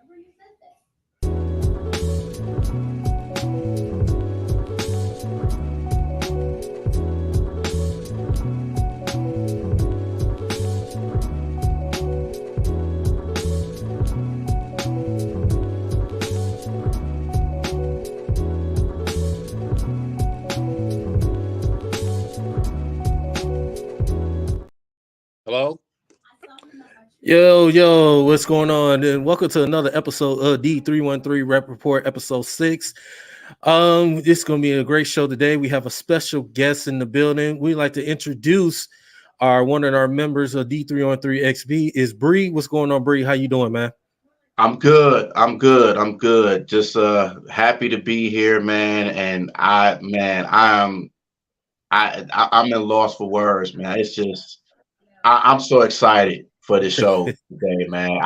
Hello? Yo, what's going on? And welcome to another episode of D313 Rapaport, episode 6. This is gonna be a great show today. We have a special guest in the building. We'd like to introduce one of our members of D313XB is Bree. What's going on, Bree? How you doing, man? I'm good. I'm good. I'm good. Just happy to be here, man. And I'm in loss for words, man. It's just I'm so excited for this show today, man.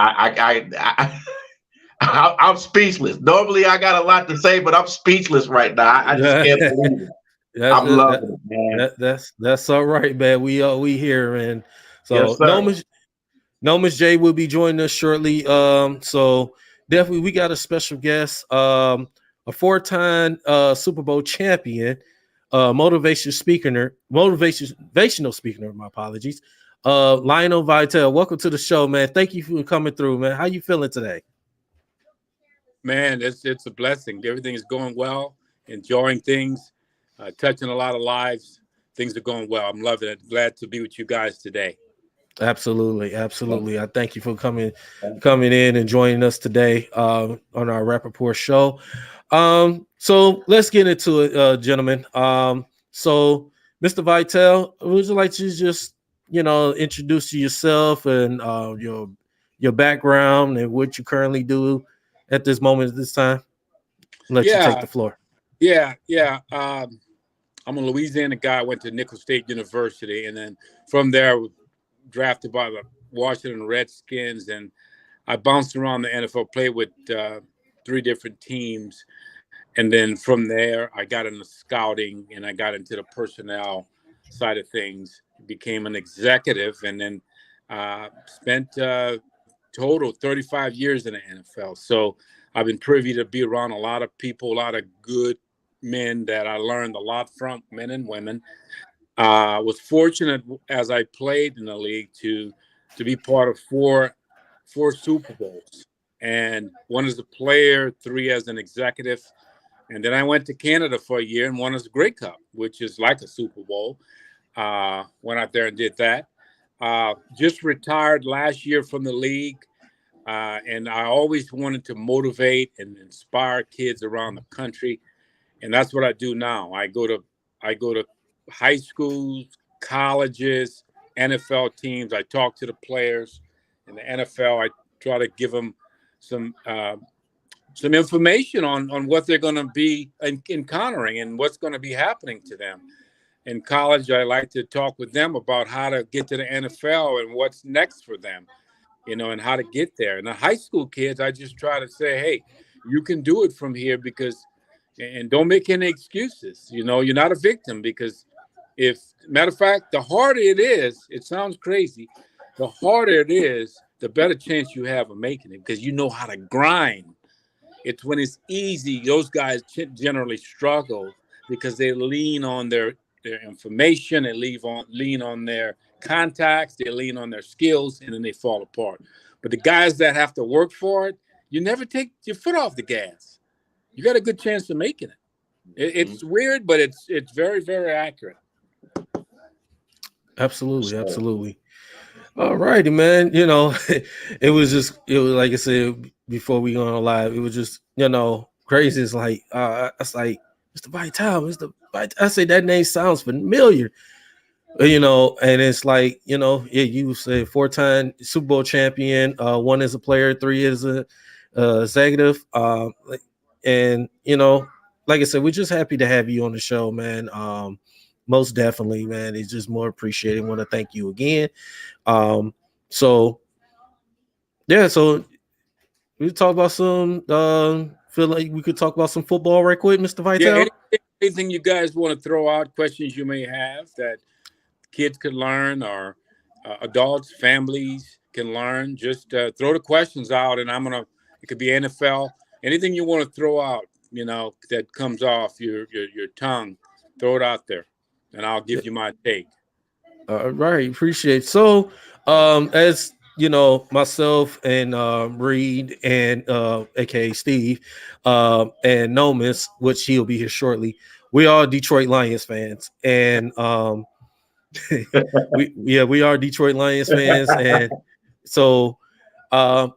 I'm speechless. Normally I got a lot to say, but I'm speechless right now. I just can't believe it. That's I'm loving it, man. that's all right, man. We here, and Yes, so sir. Nomis J will be joining us shortly. So definitely we got a special guest, a four-time Super Bowl champion, motivational speaker. My apologies. Lionel Vitel, welcome to the show, man. Thank you for coming through, man. How you feeling today? Man, it's a blessing. Everything is going well, enjoying things, touching a lot of lives. Things are going well. I'm loving it. Glad to be with you guys today. Absolutely. I thank you for coming in and joining us today on our Rapaport show. So let's get into it, gentlemen. So Mr. Vitel, would you like to just introduce yourself and your background and what you currently do at this moment at this time? Let you take the floor. Yeah. I'm a Louisiana guy. I went to Nicholls State University, and then from there, drafted by the Washington Redskins, and I bounced around the NFL, played with 3 different teams, and then from there I got into scouting and I got into the personnel side of things, became an executive, and then spent total 35 years in the NFL. So I've been privy to be around a lot of people, a lot of good men that I learned a lot from, men and women. Was fortunate as I played in the league to be part of four Super Bowls, and 1 as a player, 3 as an executive, and then I went to Canada for a year and won as a Grey Cup, which is like a Super Bowl. Went out there and did that. Just retired last year from the league, and I always wanted to motivate and inspire kids around the country, and that's what I do now. I go to high schools, colleges, NFL teams. I talk to the players in the NFL. I try to give them some information on what they're going to be encountering and what's going to be happening to them. In college, I like to talk with them about how to get to the NFL and what's next for them, and how to get there. And the high school kids, I just try to say, hey, you can do it from here, and don't make any excuses. You're not a victim, because matter of fact, the harder it is, it sounds crazy, the harder it is, the better chance you have of making it, because you know how to grind. It's when it's easy, those guys generally struggle, because they lean on their information, they lean on their contacts, they lean on their skills, and then they fall apart. But the guys that have to work for it, you never take your foot off the gas. You got a good chance of making it. It's weird, but it's very, very accurate. Absolutely. All righty, man. It was like I said before we go on live. It was just crazy. It's like it's like Mr. Vital. I say that name sounds familiar. And it's like you said 4-time Super Bowl champion, 1 as a player, 3 as a executive, and like I said, we're just happy to have you on the show, man. Most definitely, man. It's just more appreciated. Want to thank you again. So we talk about some. Feel like we could talk about some football right quick, Mr. Vital. Yeah, anything you guys want to throw out, questions you may have that kids could learn, or adults, families can learn. Just throw the questions out, and I'm gonna It could be NFL. Anything you want to throw out, that comes off your tongue, throw it out there, and I'll give you my take. Right, appreciate. So, as you know, myself and Reed and aka Steve, and Nomis, which he'll be here shortly. We are Detroit Lions fans, and we are Detroit Lions fans, and so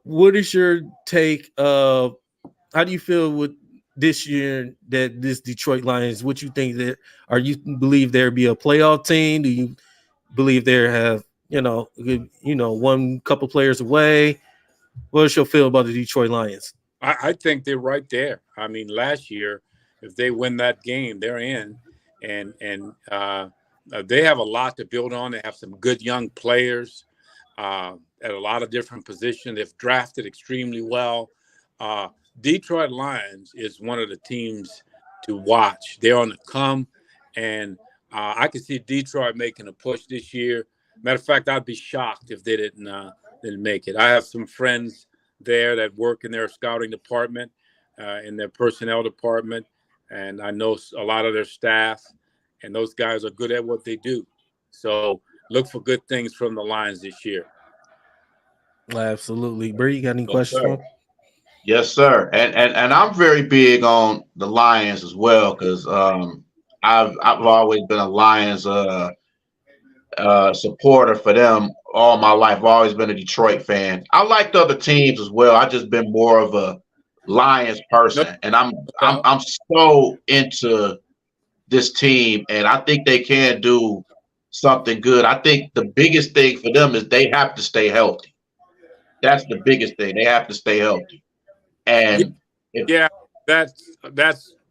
what is your take? How do you feel with this year that this Detroit Lions? What you think that you believe there be a playoff team? Do you believe they have one couple players away? What's your feel about the Detroit Lions? I think they're right there. I mean, last year, if they win that game, they're in, and they have a lot to build on. They have some good young players at a lot of different positions. They've drafted extremely well. Detroit Lions is one of the teams to watch. They're on the come, and I can see Detroit making a push this year. Matter of fact, I'd be shocked if they didn't make it. I have some friends there that work in their scouting department, in their personnel department, and I know a lot of their staff, and those guys are good at what they do. So look for good things from the Lions this year. Absolutely. Bree, you got any Yes, questions sir. for him? Yes, sir. And I'm very big on the Lions as well because I've always been a Lions supporter for them all my life. I've always been a Detroit fan. I liked other teams as well. I just been more of a Lions No person, and I'm I'm doubt. I'm so into this team, and I think they can do something good. I think the biggest thing for them is they have to stay healthy. That's the biggest thing. They have to stay healthy. Yeah, And if yeah, that's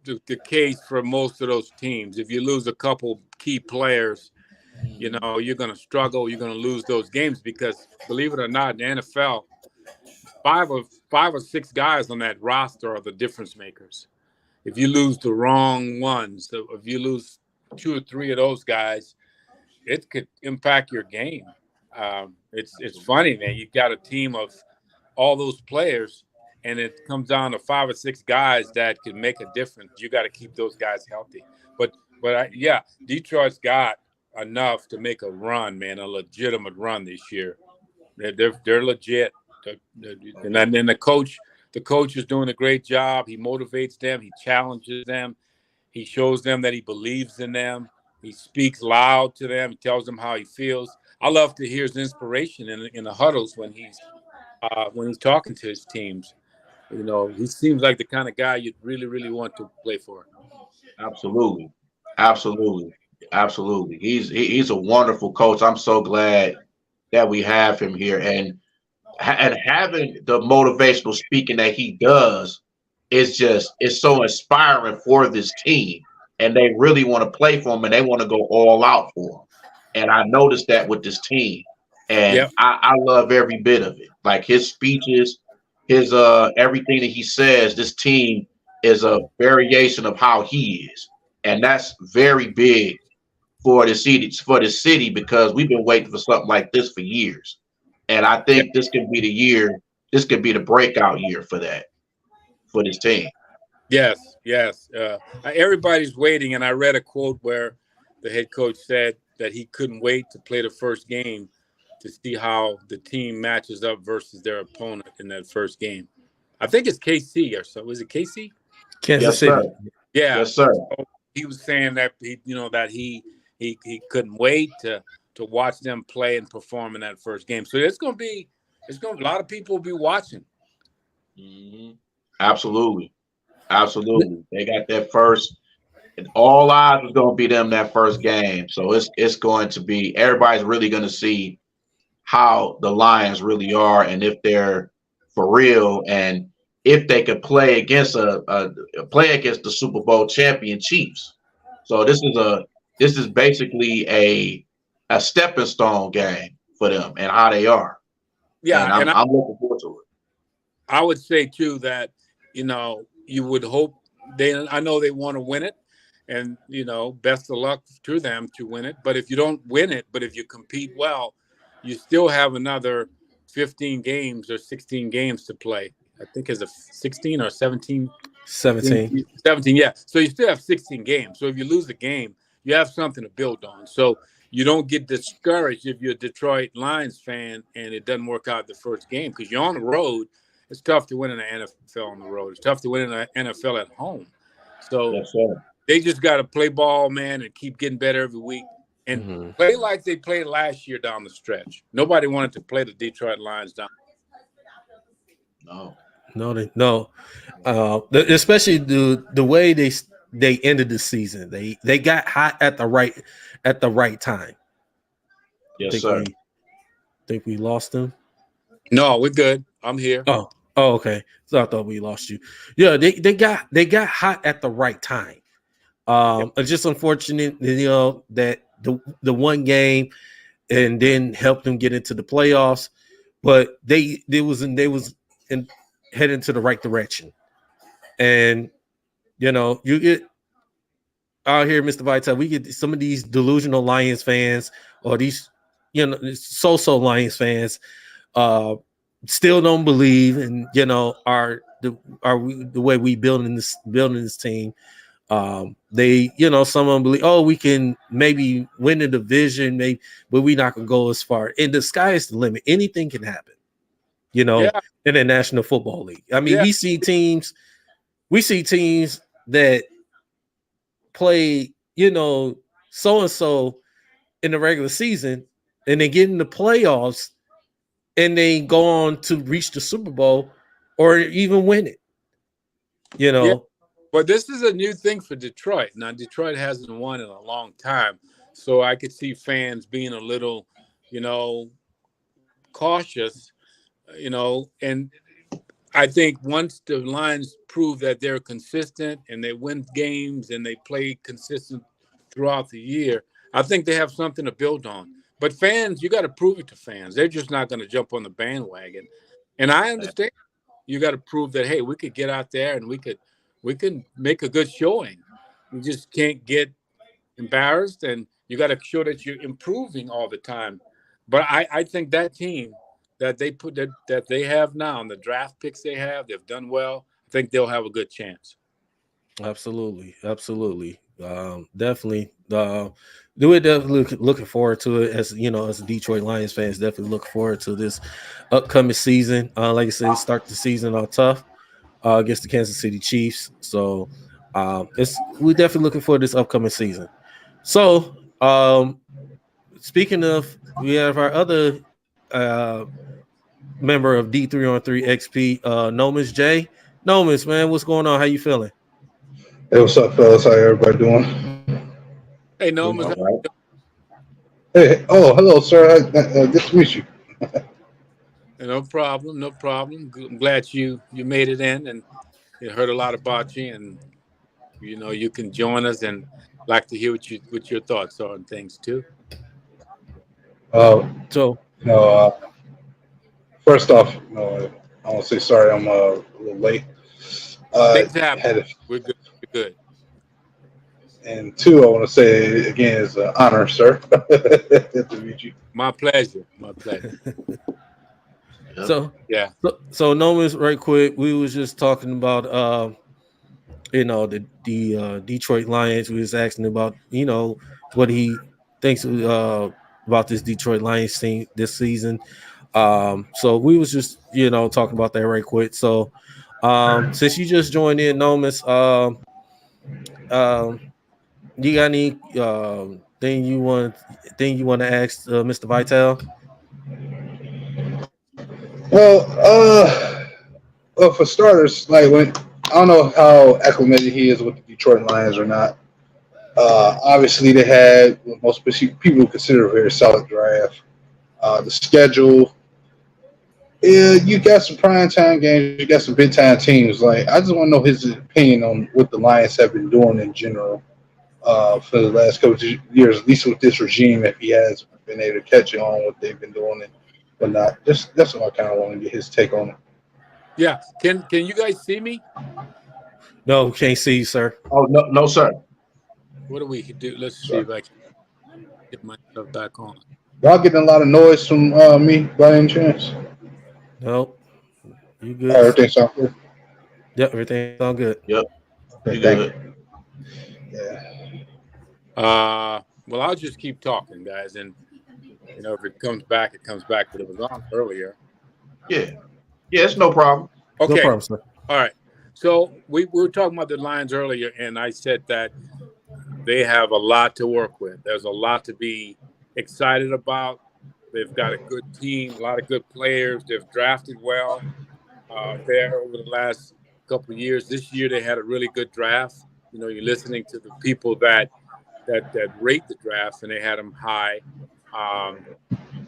the case for most of those teams. If you lose a couple key players, you're going to struggle. You're going to lose those games because, believe it or not, in the NFL, five or six guys on that roster are the difference makers. If you lose the wrong ones, so if you lose two or three of those guys, it could impact your game. It's funny, man. You got a team of all those players, and it comes down to five or six guys that can make a difference. You got to keep those guys healthy. But Detroit's got enough to make a run, man, a legitimate run this year. They're legit. And then the coach is doing a great job. He motivates them. He challenges them. He shows them that he believes in them. He speaks loud to them. He tells them how he feels. I love to hear his inspiration in the huddles when he's talking to his teams. He seems like the kind of guy you'd really, really want to play for. absolutely, absolutely, absolutely, he's a wonderful coach. I'm so glad that we have him here, and having the motivational speaking that he does is just it's so inspiring for this team, and they really want to play for him, and they want to go all out for him. And I noticed that with this team, and Yep. I love every bit of it. Like his speeches, his everything that he says. This team is a variation of how he is, and that's very big for the city because we've been waiting for something like this for years. And I Yep. think this could be the year. This could be the breakout year for that for this team. Yes. Yes. Everybody's waiting, and I read a quote where the head coach said that he couldn't wait to play the first game to see how the team matches up versus their opponent in that first game. I think it's KC or so. Was it KC? Kansas Yes, sir. City. Yeah. Yes, sir. So he was saying that he couldn't wait to watch them play and perform in that first game. So a lot of people will be watching. Mhm. Absolutely. Absolutely. They got that first, and all eyes is going to be them that first game. So it's going to be everybody's really going to see how the Lions really are and if they're for real and if they could play against play against the Super Bowl champion Chiefs. So this is basically a stepping stone game for them and how they are. And Yeah, and I'm looking forward to it. I would say too that you would hope I know they want to win it, and best of luck to them to win it. But if you don't win it, but if you compete well, you still have another 15 games or 16 games to play. I think it's a 16 or 17. 17. 17, yeah. So you still have 16 games. So if you lose a game, you have something to build on. So you don't get discouraged if you're a Detroit Lions fan and it doesn't work out the first game because you're on the road. It's tough to win in the NFL on the road. It's tough to win in the NFL at home. So Yes, sir. they just got to play ball, man, and keep getting better every week and play like they played last year down the stretch. Nobody wanted to play the Detroit Lions down. No. No. Especially the way they ended the season. They got hot at the right time. Yes, sir. Think we lost them. No, we're good. I'm here. Oh, okay. So I thought we lost you. Yeah, they got hot at the right time. It's just unfortunate, that the one game and then helped them get into the playoffs, but they was heading to the right direction. And you get out here, Mr. Vital, we get some of these delusional Lions fans or these so Lions fans still don't believe and the way we building this team. They some of them believe, we can maybe win the division, maybe, but we're not gonna go as far. And the sky is the limit. Anything can happen, in the National Football League. I mean, we see teams that play, so and so in the regular season, and they get in the playoffs and they go on to reach the Super Bowl or even win it. Yeah. But this is a new thing for Detroit. Now, Detroit hasn't won in a long time. So I could see fans being a little, cautious, and I think once the Lions prove that they're consistent and they win games and they play consistent throughout the year, I think they have something to build on. But fans, you got to prove it to fans. They're just not going to jump on the bandwagon. And I understand you got to prove that, hey, we could get out there and we can make a good showing. You just can't get embarrassed, and you got to show that you're improving all the time. But I think that team that they have now and the draft picks they've done well. I think they'll have a good chance. Absolutely. Definitely. We're definitely looking forward to it as as Detroit Lions fans. Definitely look forward to this upcoming season. Like I said, start the season all tough against the Kansas City Chiefs. So we're definitely looking forward to this upcoming season. So speaking of, we have our other member of D3 on 3 XP, Nomus J. Nomus, man, what's going on? How you feeling? Hey, what's up, fellas? How everybody doing? Hey, Nomus. Right. Hey, hello, sir. Good to meet you. No problem. I'm glad you made it in, and you heard a lot about you, and you can join us, and like to hear what your thoughts are on things too. First off, I want to say sorry. I'm a little late. Things happen. We're good. And two, I want to say again, it's an honor, sir, to meet you. My pleasure. So Nomus, right quick, we was just talking about the Detroit Lions. We was asking about what he thinks about this Detroit Lions team this season. So we was just talking about that right quick. So since you just joined in, Nomus, you got any thing you want to ask Mr. Vital? Well, for starters, I don't know how acclimated he is with the Detroit Lions or not. Obviously, they had what most people consider a very solid draft. The schedule, you got some primetime games, you got some big time teams. I just want to know his opinion on what the Lions have been doing in general for the last couple of years, at least with this regime, if he has been able to catch on what they've been doing and whatnot. That's what I kind of want to get his take on it. Yeah. Can you guys see me? No, can't see you, sir. Oh, no, sir. What do we do? Let's see if I can get myself back on. Y'all getting a lot of noise from me by any chance? Nope. You good? Everything sound good? Yep, everything sound good. Yep, Okay, you thank good. you. Yeah. Well, I'll just keep talking, guys, and if it comes back, it comes back. But it was on earlier. Yeah, yeah, it's no problem. No Okay, problem, sir. all right. So we were talking about the Lions earlier, and I said that they have a lot to work with. There's a lot to be excited about. They've got a good team, a lot of good players. They've drafted well there over the last couple of years. This year they had a really good draft. You're listening to the people that rate the draft, and they had them high. Um,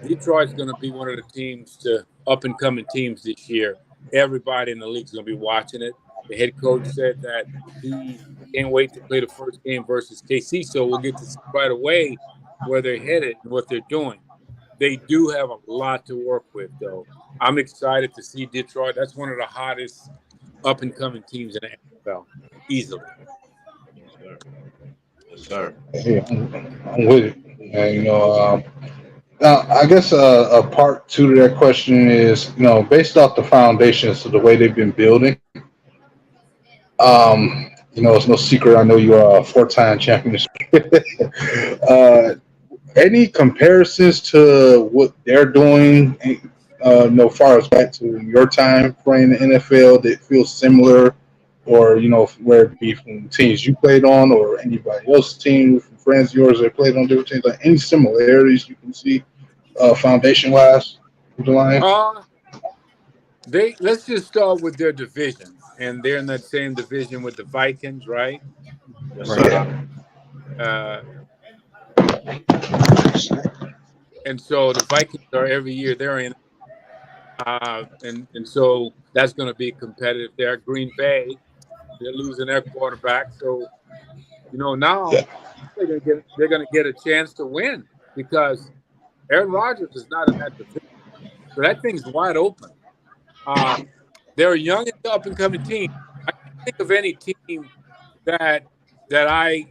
Detroit's going to be one of the teams to up and coming teams this year. Everybody in the league is going to be watching it. The head coach said that he can't wait to play the first game versus KC, so we'll get to see right away where they're headed and what they're doing. They do have a lot to work with, though. I'm excited to see Detroit. That's one of the hottest up and coming teams in the NFL, easily. Yes, sir. Yes, sir. Hey, I'm with it. And, now, I guess a part two to that question is, based off the foundations of the way they've been building. It's no secret. I know you are a four-time champion. Any comparisons to what they're doing, far as back to your time playing the NFL that feels similar, or where it be from teams you played on, or anybody else's team, from friends of yours that played on different teams, like any similarities you can see, foundation wise, with the Lions? Let's just start with their division, and they're in that same division with the Vikings, right? Yes, Right. sir. Uh, and so the Vikings are every year they're in, and so that's going to be competitive there. Green Bay, they're losing their quarterback, so now Yeah. they're going to get a chance to win because Aaron Rodgers is not in that division, so that thing's wide open. They're a young and up and coming team. I can't think of any team that I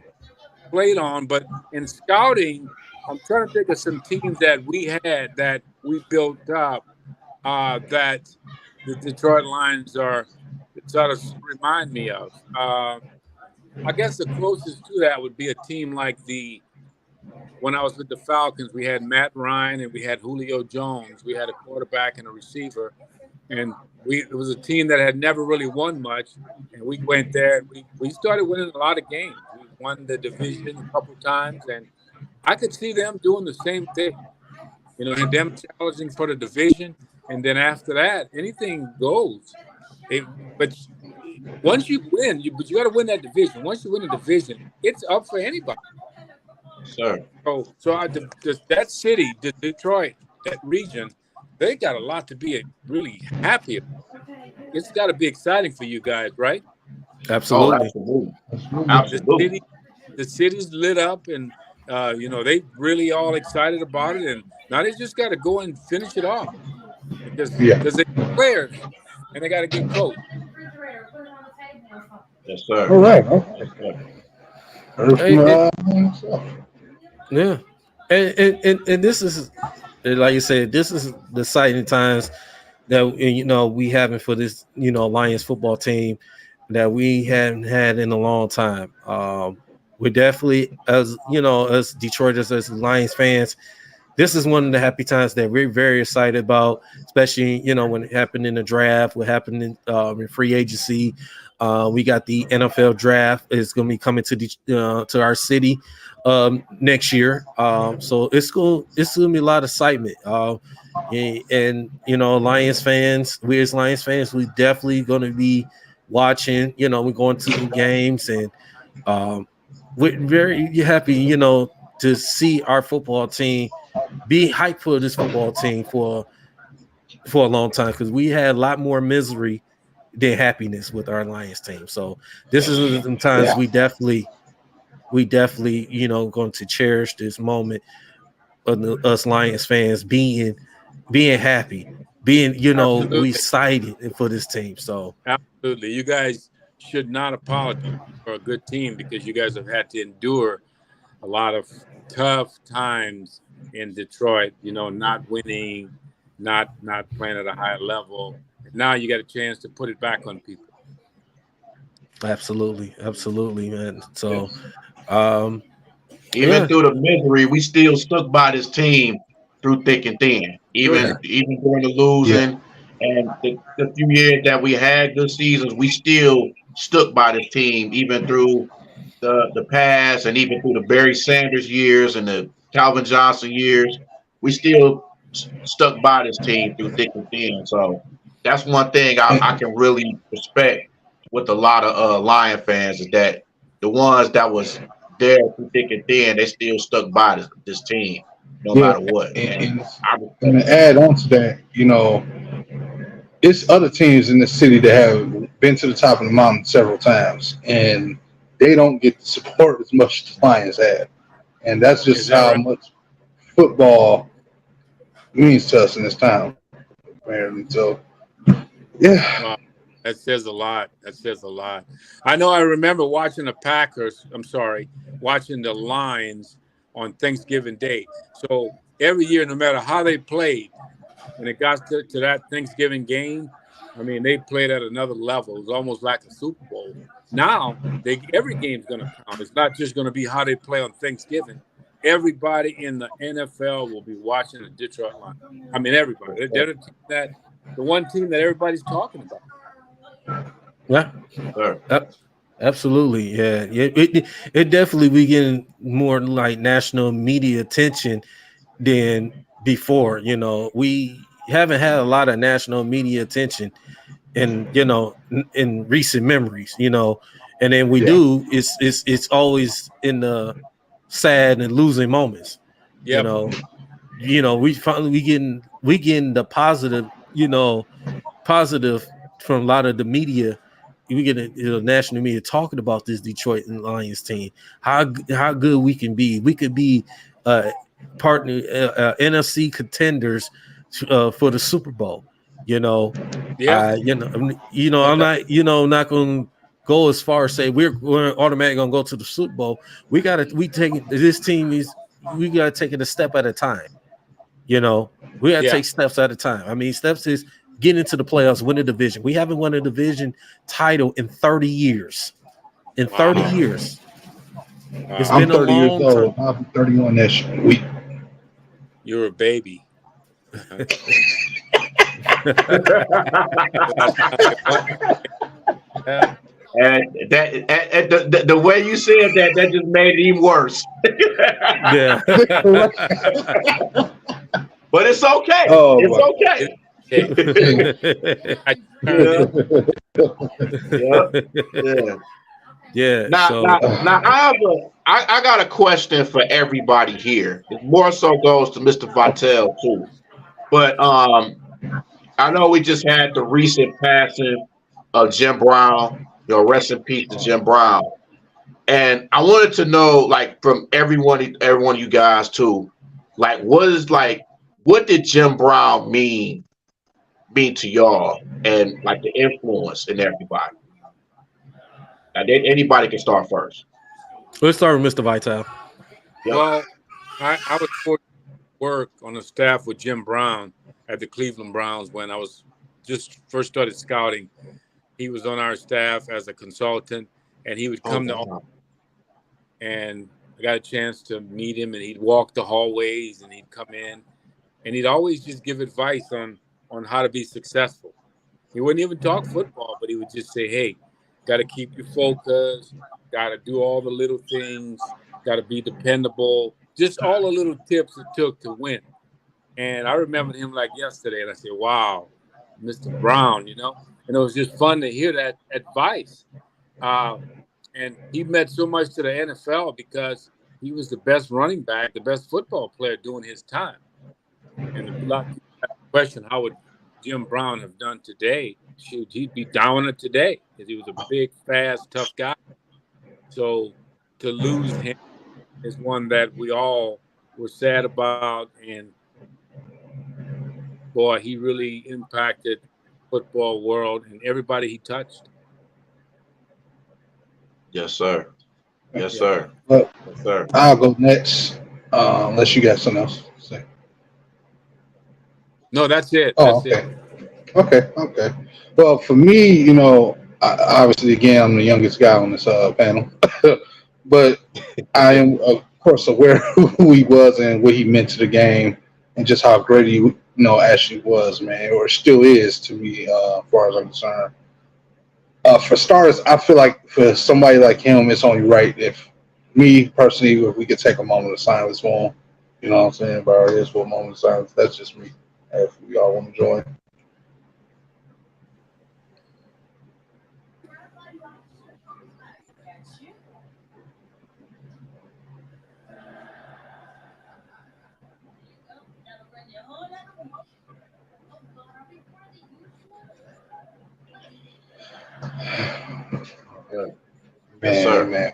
played on, but in scouting, I'm trying to think of some teams that we had that we built up that the Detroit Lions are sort of remind me of. I guess the closest to that would be a team like when I was with the Falcons, we had Matt Ryan and we had Julio Jones. We had a quarterback and a receiver, and it was a team that had never really won much, and we went there and we started winning a lot of games. We won the division a couple times, and I could see them doing the same thing, and them challenging for the division, and then after that, anything goes. But once you win, but you got to win that division. Once you win the division, it's up for anybody. Yes, sir. That city, Detroit, that region, they got a lot to be really happy about. It's got to be exciting for you guys, right? Oh, Absolutely. absolutely. The Absolutely. city, the city's lit up, and they really all excited about it. And now they just got to go and finish it off because Yeah. they got players and they got a good coach. Yes, sir. All right. Yes, Okay. sir. Heard Hey, from, myself. yeah. And this is, like you said, this is the exciting times that we having for this Lions football team that we hadn't had in a long time. We're definitely, as us Detroiters, as Lions fans, this is one of the happy times that we're very excited about, especially when it happened in the draft, what happened in free agency. We got the NFL draft is going to be coming to our city next year. So it's going to be a lot of excitement. And Lions fans, we as Lions fans, we definitely going to be watching. We're going to the games, and we're very happy, to see our football team be hyped for this football team for a long time, because we had a lot more misery than happiness with our Lions team. So this is the times Yeah. we definitely going to cherish this moment of us Lions fans being happy, being we Absolutely, excited for this team. So absolutely. You guys should not apologize for a good team because you guys have had to endure a lot of tough times in Detroit, not winning, not playing at a high level. Now you got a chance to put it back on people. Absolutely, man. So, Yes. Even yeah, through the misery, we still stuck by this team through thick and thin. Even during the Yeah. losing and the few years that we had good seasons, we still stuck by this team, even through the past and even through the Barry Sanders years and the Calvin Johnson years. We still stuck by this team through thick and thin. So that's one thing I can really respect with a lot of Lion fans is that the ones that was there through thick and thin, they still stuck by this team no Yeah. matter what. And And, I and respect to add on to that, it's other teams in the city that have been to the top of the mountain several times, and they don't get the support as much as the Lions have. And that's Is just that how right? much football means to us in this town, apparently. So, yeah, Wow, that says a lot. That says a lot. I know. I remember watching the Packers. I'm sorry, watching the Lions on Thanksgiving Day. So every year, no matter how they played, when it got to that Thanksgiving game, I mean, they played at another level. It was almost like a Super Bowl. Now, every game's going to count. It's not just going to be how they play on Thanksgiving. Everybody in the NFL will be watching the Detroit Lions. I mean, everybody. They're the one team that everybody's talking about. yeah. sir. Absolutely, yeah. It definitely we getting more like national media attention than before. We haven't had a lot of national media attention in recent memories. And then we yeah, do. It's always in the sad and losing moments. You Yep. know, we finally we getting the positive. Positive from a lot of the media. We get national media talking about this Detroit and Lions team. How good we can be. We could be partner NFC contenders for the Super Bowl. You know, Yeah. I'm not going to go as far as say we're automatically going to go to the Super Bowl. We take this team is we got to take it a step at a time. We got to Yeah. take steps at a time. I mean, steps is get into the playoffs, win a division. We haven't won a division title in 30 years. In 30 Wow. years. It's Wow. I'm been a 30 years long old. time. I'll be 31 next week. You're a baby. Yeah. And the way you said that just made it even worse. Yeah. But it's okay. Oh, It's my. okay. I turned Yeah, it. yeah. Yeah. Now, So now, now, I got a question for everybody here. It more so goes to Mr. Vitale too. But I know we just had the recent passing of Jim Brown. Rest in peace to Jim Brown. And I wanted to know, like, from everyone of you guys too, like, what did Jim Brown mean to y'all, and like the influence in everybody? Anybody can start first. let's start with Mr. Vital. Yep. Well, I was fortunate to work on the staff with Jim Brown at the Cleveland Browns when I was just first started scouting. He was on our staff as a consultant, and he would come wow. and I got a chance to meet him, and he'd walk the hallways, and he'd come in, and he'd always just give advice on how to be successful. He wouldn't even talk football, but he would just say, "Hey, got to keep your focus, got to do all the little things, got to be dependable." Just all the little tips it took to win. And I remember him like yesterday, and I said, "Wow, Mr. Brown," And it was just fun to hear that advice. And he meant so much to the NFL because he was the best running back, the best football player during his time. And a lot of people have the question, how would Jim Brown have done today? Shoot, he'd be down it today because he was a big, fast, tough guy. So to lose him is one that we all were sad about. And boy, he really impacted the football world and everybody he touched. Yes, sir. Yes, Yeah. sir. Well, Yes, sir. I'll go next, unless you got something else to say. No, that's it. Oh, That's okay. it. Okay. Well, for me, obviously, again, I'm the youngest guy on this panel, but I am, of course, aware of who he was and what he meant to the game, and just how great he, actually was, man, or still is to me, as far as I'm concerned. For starters, I feel like for somebody like him, it's only right if me personally, if we could take a moment of silence for him. You know what I'm saying? But it is for a moment of silence. That's just me. If we all want to join. Yes, sir. Man.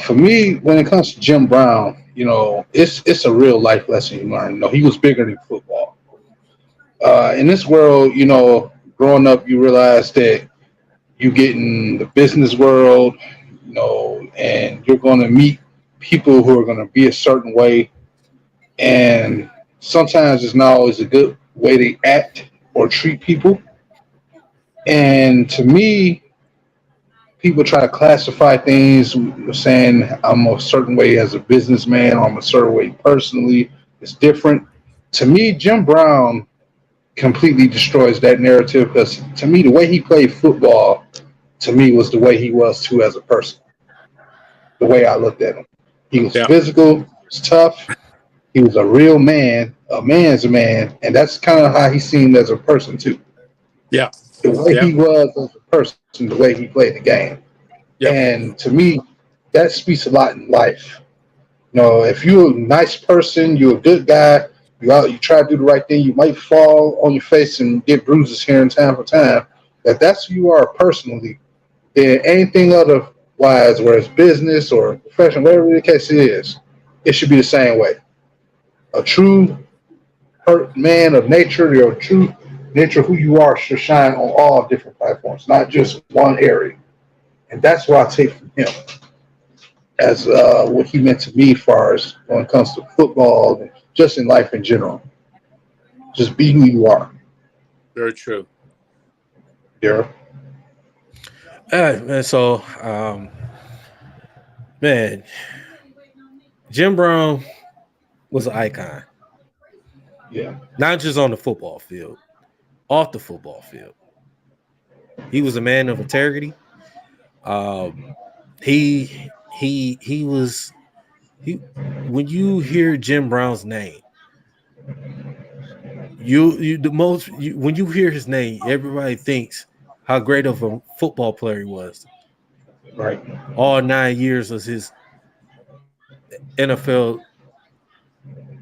For me, when it comes to Jim Brown, it's a real life lesson you learn. He was bigger than football. In this world, growing up, you realize that you get in the business world, and you're going to meet people who are going to be a certain way, and sometimes it's not always a good way to act or treat people. And to me, people try to classify things saying I'm a certain way as a businessman or I'm a certain way personally. It's different. To me, Jim Brown completely destroys that narrative because to me, the way he played football to me was the way he was too as a person. The way I looked at him, he was Yeah, physical, he was tough, he was a real man, a man's man, and that's kind of how he seemed as a person too. yeah, The way yeah, he was as a person, the way he played the game. yep. And to me, that speaks a lot in life. If you're a nice person, you're a good guy, you try to do the right thing, you might fall on your face and get bruises here and time for time. That's who you are personally. Then anything otherwise, whether it's business or profession, whatever the case is, it should be the same way. A true man of nature, your true nature, who you are, should shine on all different platforms, not just one area. And that's what I take from him as what he meant to me as far as when it comes to football and just in life in general. Just be who you are. Very true. Daryl. Man, so man, Jim Brown was an icon, Yeah. not just on the football field, off the football field. He was a man of integrity. Um, he was he. When you hear Jim Brown's name, you the most when you hear his name, everybody thinks how great of a football player he was. Right. All 9 years of his NFL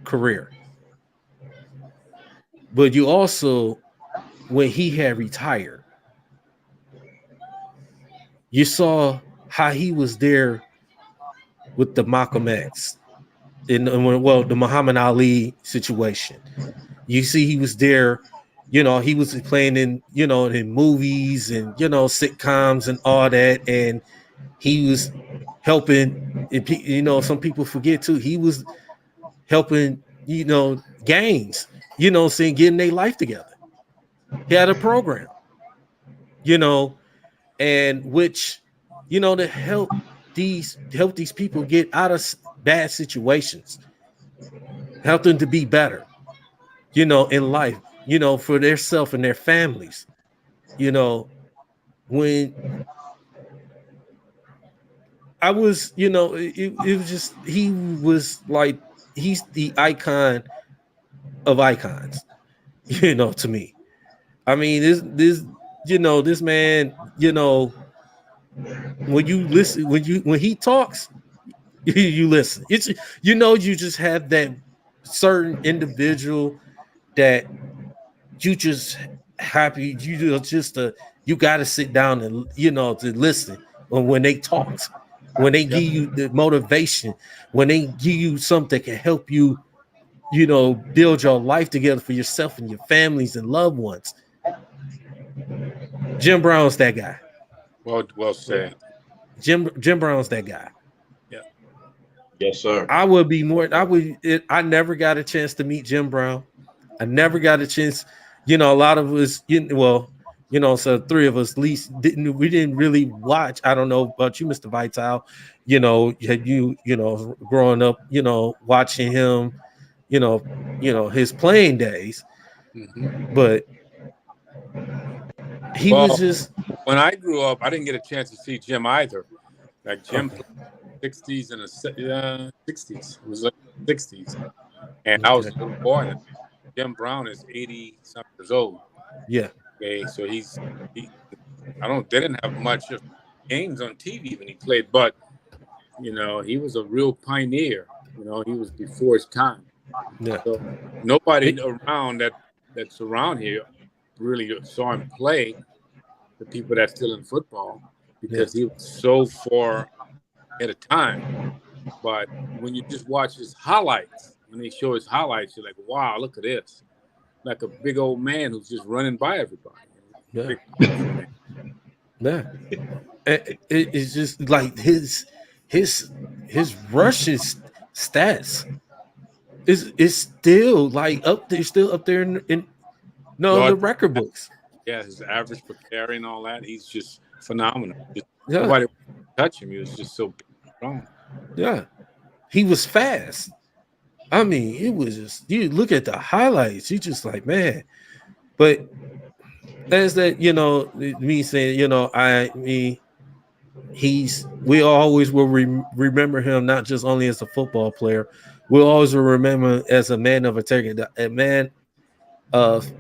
career, but you also when he had retired, you saw how he was there with the Malcolm X the Muhammad Ali situation. You see, he was there. He was playing in movies and sitcoms and all that, and he was helping. Some people forget too. He was helping. Gangs. Saying getting their life together. He had a program. You know, and which to help these people get out of bad situations, help them to be better, in life, for their self and their families. When I was, it was just he was like he's the icon of icons, to me. I mean, this man, when you listen, when he talks, you listen. It's you just have that certain individual that you just happy you got to sit down and to listen when they talk, when they give you the motivation, when they give you something that can help you build your life together for yourself and your families and loved ones. Jim Brown's that guy. Well said. Jim Brown's that guy. Yeah. Yes, sir. I never got a chance to meet Jim Brown. I never got a chance. a lot of us, so three of us at least didn't really watch. I don't know about you, Mr. Vital. Had growing up, watching him, his playing days, Mhm. but he was Well, just when I grew up, I didn't get a chance to see Jim either. Like Jim okay. played 60s and the 60s. It was like 60s. And I was Okay. a little boy. And Jim Brown is 80 something years old. Yeah. Okay. So they didn't have much of games on TV when he played, but, he was a real pioneer. He was before his time. Yeah. So nobody It- around that's around here really saw him play, the people that's still in football, yeah. because he was so far at a time. But when you just watch his highlights, when they show his highlights, you're like, wow, look at this. Like a big old man who's just running by everybody. Yeah. Big, powerful man. Yeah. It's just like his rushing stats is still like up there, still up there in no the Yard, record books. yeah, his average per carry and all that, he's just phenomenal. Yeah. Nobody touch him. He was just so big and strong. Yeah. He was fast. I mean, it was just you look at the highlights, you just like, man. But as that, me saying, we always will remember him not just only as a football player, we'll always remember him as a man of integrity, a man of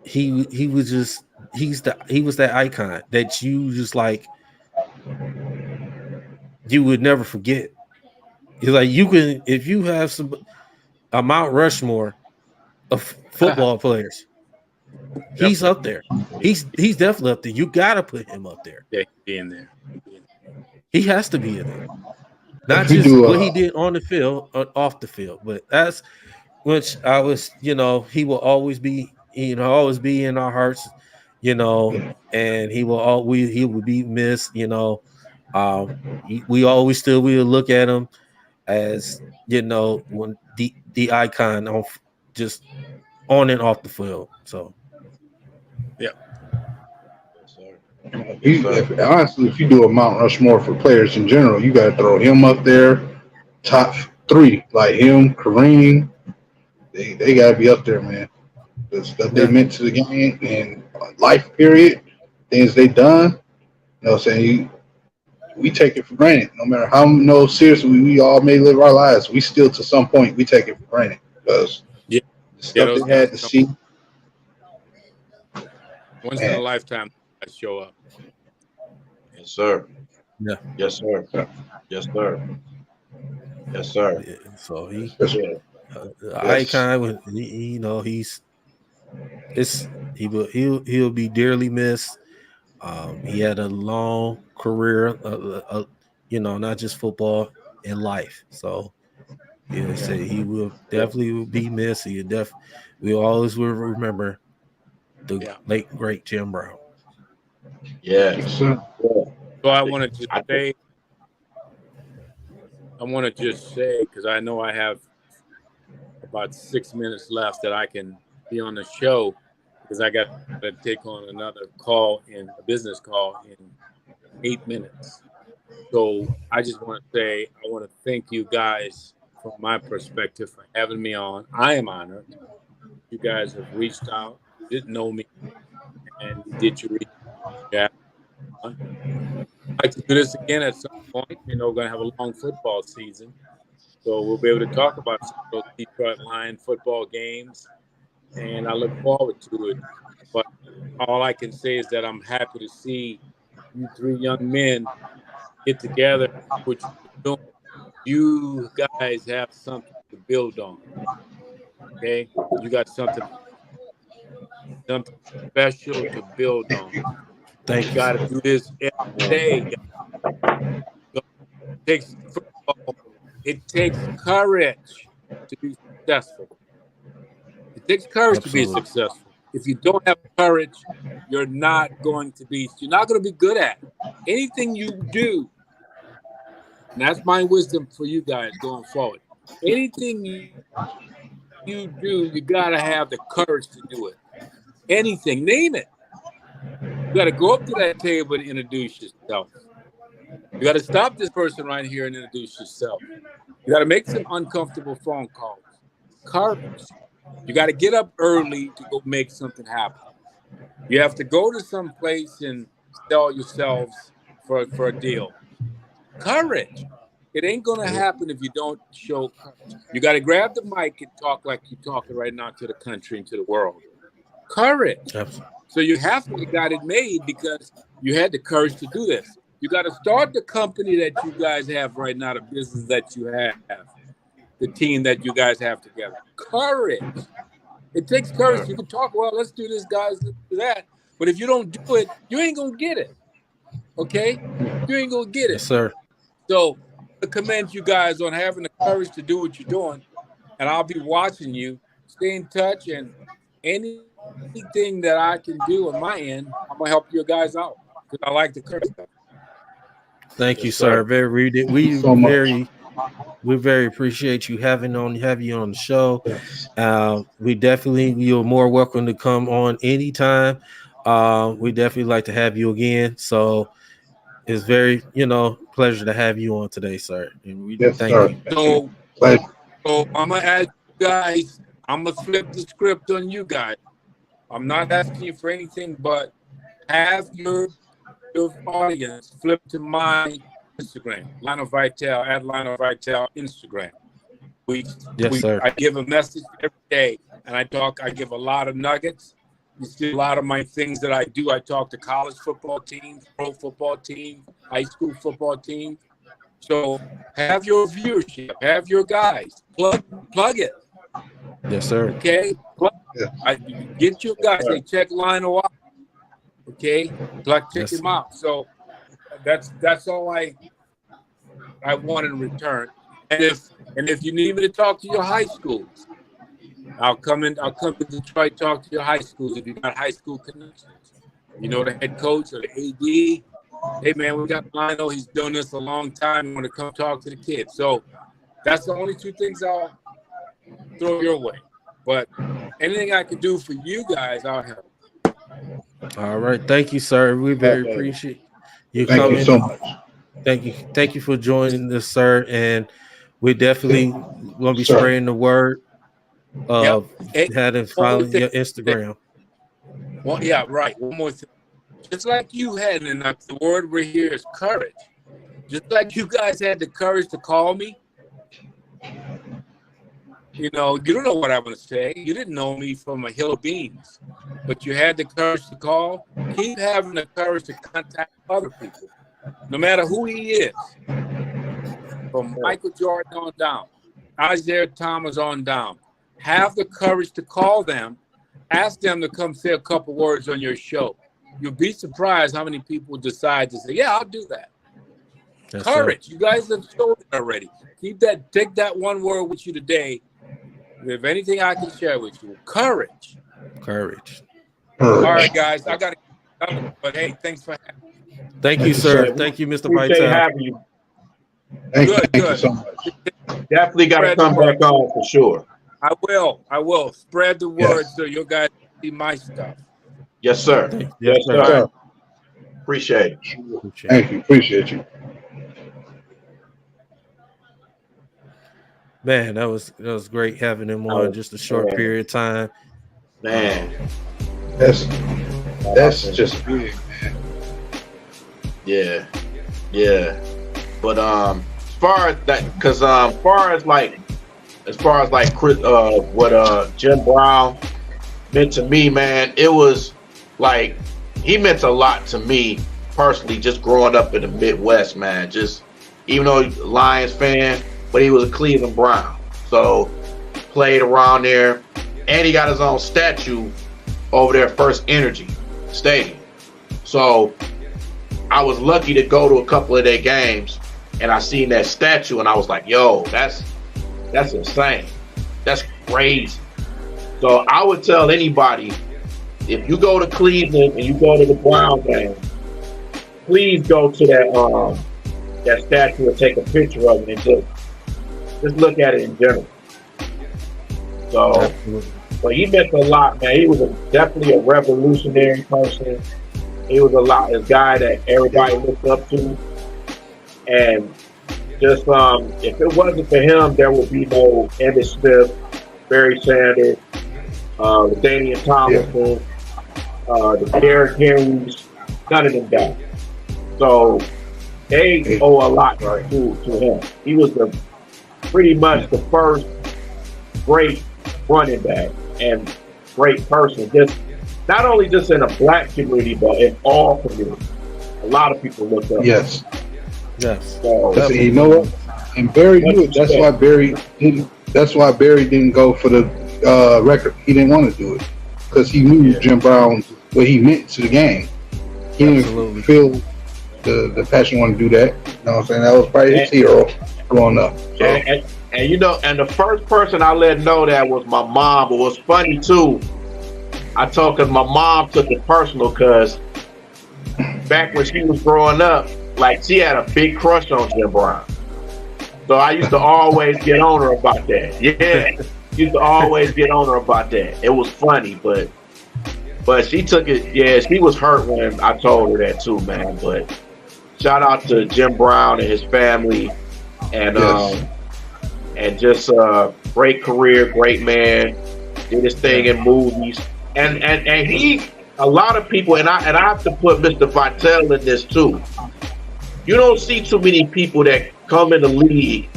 he was just he was that icon that you just like you would never forget. It's like you can if you have a Mount Rushmore of football players, he's Definitely. up there. He's definitely up there. You gotta put him up there. Yeah, being there. He has to be in there. Not If we just do, what he did on the field, off the field, but that's which I was, he will always be, always be in our hearts, and he will he will be missed, we always still will look at him as, when the icon on just on and off the field. So Yeah. honestly, if you do a Mount Rushmore for players in general, you got to throw him up there, top three, like him, Kareem. They got to be up there, man. The stuff they yeah, meant to the game and life period, things they done. You know what I'm saying? We take it for granted. No matter how seriously we all may live our lives, we still to some point we take it for granted because Yeah. the Yeah, stuff those they guys had to come see. once in a Man, lifetime. I show up. Yes, sir. yeah. Yes, sir. Yes, sir. Yes, sir. Yeah. So he that's, Yeah. the that's icon with he's he'll be dearly missed. He had a long career, not just football in life. So yeah, he said he will definitely be missed. We always will remember the Yeah. late great Jim Brown. Yeah. sir. Yeah. So I I think, want to just I think, say, because I know I have about 6 minutes left that I can be on the show because I got to take on another a business call in 8 minutes. So I just want to say, I want to thank you guys from my perspective for having me on. I am honored. You guys have reached out, didn't know me, and you did your research. I'd like to do this again at some point. We're going to have a long football season. So we'll be able to talk about some of those Detroit Lion football games, and I look forward to it. But all I can say is that I'm happy to see you three young men get together, what you're doing. You guys have something to build on, okay? You got something special to build on. You Thank you, got to sir. do this every day. It takes, first of all, it takes courage to be successful. It takes courage to be Absolutely. successful. If you don't have courage, you're not going to be good at it. Anything you do, and that's my wisdom for you guys going forward. Anything you you do, you gotta have the courage to do it. Anything, name it. You gotta go up to that table and introduce yourself. You gotta stop this person right here and introduce yourself. You gotta make some uncomfortable phone calls. Courage. You gotta get up early to go make something happen. You have to go to some place and sell yourselves for a deal. Courage. It ain't gonna happen if you don't show courage. You got to grab the mic and talk like you're talking right now to the country and to the world. Courage. Absolutely. So you have to got it made because you had the courage to do this. You got to start the company that you guys have right now, the business that you have, the team that you guys have together. Courage. It takes courage. You can talk, well, let's do this, guys, let's do that. But if you don't do it, you ain't gonna get it. Okay? You ain't gonna get it. Yes, sir. So I commend you guys on having the courage to do what you're doing, and I'll be watching you. Stay in touch, and anything that I can do on my end, I'm gonna help you guys out because I like the courage. Thank you, sir. We very appreciate you have you on the show. You're more welcome to come on anytime. We definitely like to have you again. So it's very, pleasure to have you on today, sir. And we thank you. So I'm gonna ask you guys. I'm gonna flip the script on you guys. I'm not asking you for anything, but have your audience flip to my Instagram, Lionel Vital, at Lionel Vital Instagram. Sir. I give a message every day, and I give a lot of nuggets. You see a lot of my things that I do. I talk to college football teams, pro football teams, high school football teams. So have your viewership, have your guys, plug it. Yes, sir. Okay? Get your guys, they check Lionel out. Okay? Check him out. So that's all I want in return. And if you need me to talk to your high schools, I'll come to Detroit, talk to your high schools if you got high school connections. You know, the head coach or the AD. Hey man, we got Lionel, he's doing this a long time. I want to come talk to the kids. So that's the only two things I'll throw your way. But anything I can do for you guys, I'll help. All right. Thank you, sir. We very appreciate you Thank coming. you so much. Thank you for joining us, sir. And we definitely going to be spreading the word of having following your Instagram. Well, yeah, right. One more thing. Just like you had, and the word we're here is courage. Just like you guys had the courage to call me. You don't know what I'm going to say. You didn't know me from a hill of beans, but you had the courage to call. Keep having the courage to contact other people, no matter who he is. From Michael Jordan on down, Isaiah Thomas on down. Have the courage to call them. Ask them to come say a couple words on your show. You'll be surprised how many people decide to say, yeah, I'll do that. That's courage. You guys have showed it already. Take that one word with you today. If anything I can share with you, courage. All right, guys, I got to go, but hey, thanks for having me. Thank you, sir. Thank you, Mr. Vital. Having you. Thank you so much. Definitely got to come back on for sure. I will. Spread the word so you guys see my stuff. Yes, sir. Yes, sir. Appreciate it. Thank you. Appreciate you. Man, that was great having him on just a short period of time. Man, that's just big, man. Yeah. But as far as that, because as far as Chris, what Jim Brown meant to me, man, it was like he meant a lot to me personally. Just growing up in the Midwest, man. Just even though he's a Lions fan, but he was a Cleveland Brown, so played around there, and he got his own statue over there, First Energy Stadium. So I was lucky to go to a couple of their games, and I seen that statue, and I was like, "Yo, that's insane. That's crazy." So I would tell anybody, if you go to Cleveland and you go to the Brown game, please go to that statue and take a picture of it and just look at it in general. So, Absolutely. but he meant a lot, man. He was definitely a revolutionary person. He was a guy that everybody looked up to, and just if it wasn't for him, there would be no Emmitt Smith, Barry Sanders, Damian Yeah. Tomlinson, the Derrick Henrys, none of them guys. So they owe a lot to him. He was pretty much the first great running back and great person. Just not only just in a black community, but in all communities. A lot of people look up. Yes. Yes. So, You know what? And Barry knew it. That's why Barry didn't. That's why Barry didn't go for the record. He didn't want to do it because he knew Jim Brown, what he meant to the game. He didn't feel the passion want to do that. You know what I'm saying? That was probably his hero growing up. So. And you know, and the first person I let know that was my mom. But what's funny too, I told because my mom took it personal because back when she was growing up, like she had a big crush on Jim Brown. So I used to always get on her about that. Yeah, used to always get on her about that. It was funny, but she took it. Yeah, she was hurt when I told her that too, man. But shout out to Jim Brown and his family, and and just great career, great man. Did his thing in movies, and he. A lot of people, and I have to put Mr. Vitale in this too. You don't see too many people that come in the league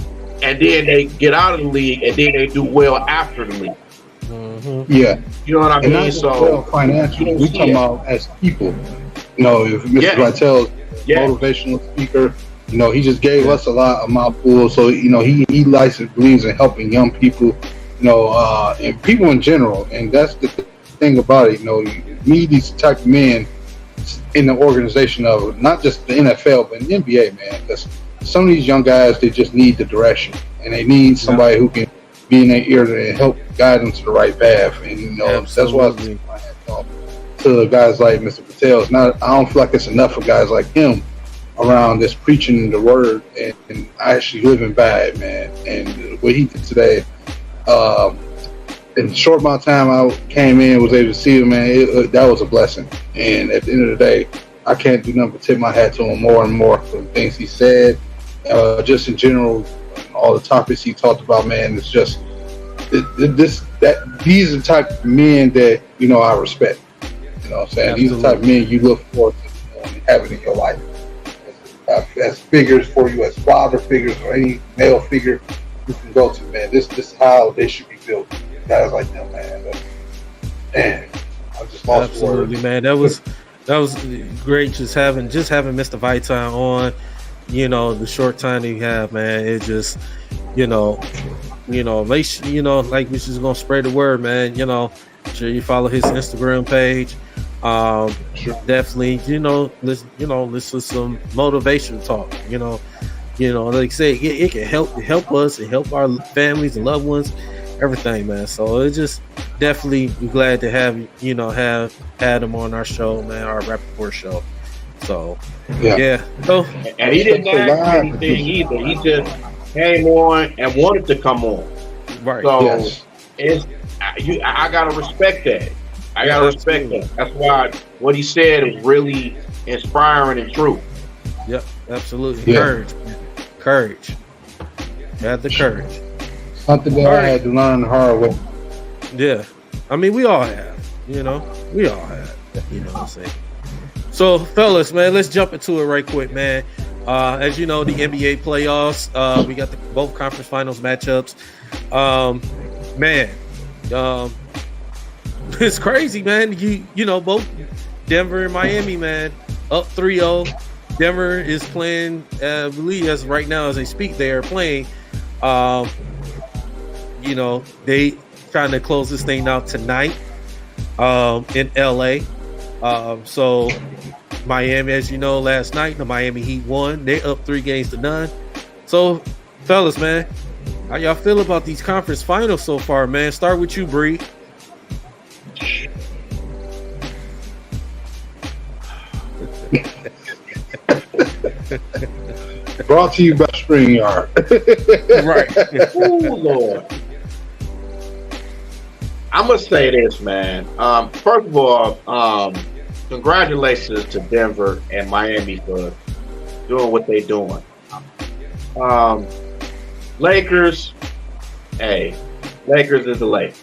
and then they get out of the league and then they do well after the league. Mm-hmm. Yeah, you know what I mean. So financially, we talking about as people. You know, if Mr. Vitale, motivational speaker. You know, he just gave us a mouthful. So you know, he likes and believes in helping young people. You know, and people in general. And that's the thing about it. You know, you need these type of men in the organization of not just the NFL but in the NBA, man. Because some of these young guys, they just need the direction, and they need somebody who can be in their ear and help guide them to the right path. And you know, that's why I talk to guys like Mr. Patel. It's not. I don't feel like it's enough for guys like him around that's preaching the word and actually living by it, man. And what he did today, in the short amount of time I came in, was able to see him, man, that was a blessing. And at the end of the day, I can't do nothing but tip my hat to him more and more for the things he said, just in general, all the topics he talked about, man. It's just these are the type of men that, you know, I respect. You know what I'm saying? Absolutely. These are the type of men you look forward to having in your life. As figures for you, as father figures or any male figure you can go to, man. This is how they should be built. Guys like them, man. Man, I just lost absolutely, man. That was great. Just having Mr. Vitale on. You know, the short time that you have, man. It just, like we're just gonna spread the word, man. You know, sure you follow his Instagram page. Definitely, listen to some motivation talk. Like I say, it can help us and help our families and loved ones. Everything, man. So it's just definitely glad to have had him on our show, man, our Rapaport show. So yeah. So and he didn't ask anything either. He just came on and wanted to come on. Right. So I gotta respect that. I gotta respect that. That's why what he said is really inspiring and true. Yep, absolutely. Yeah. Courage. Have the courage. Something that I had to learn the hard way. Yeah. I mean, we all have. We all have. You know what I'm saying? So, fellas, man, let's jump into it right quick, man. As you know, the NBA playoffs, we got both conference finals matchups. It's crazy, man. You know, both Denver and Miami, man, up 3-0. Denver is playing, I believe, as right now as they speak, they are playing. They trying to close this thing out tonight in LA. So Miami, as you know, last night the Miami Heat won. They up 3-0. So, fellas, man, how y'all feel about these conference finals so far, man? Start with you, Bree. Brought to you by StreamYard. Right. Ooh, Lord. I'm gonna say this, man. First of all, congratulations to Denver and Miami for doing what they're doing. Lakers, hey, Lakers is the Lakers.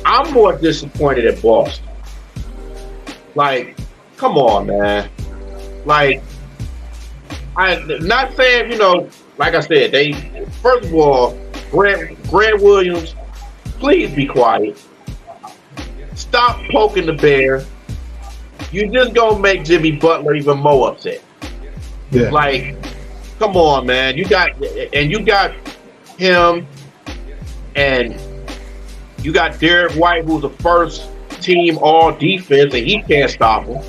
I'm more disappointed at Boston. Like, come on, man. Like, I'm not saying, like I said, they, first of all, Grant Williams, please be quiet. Stop poking the bear. You just gonna make Jimmy Butler even more upset. Yeah. Like, come on, man. You got him, and you got Derek White, who's a first team all defense, and he can't stop him.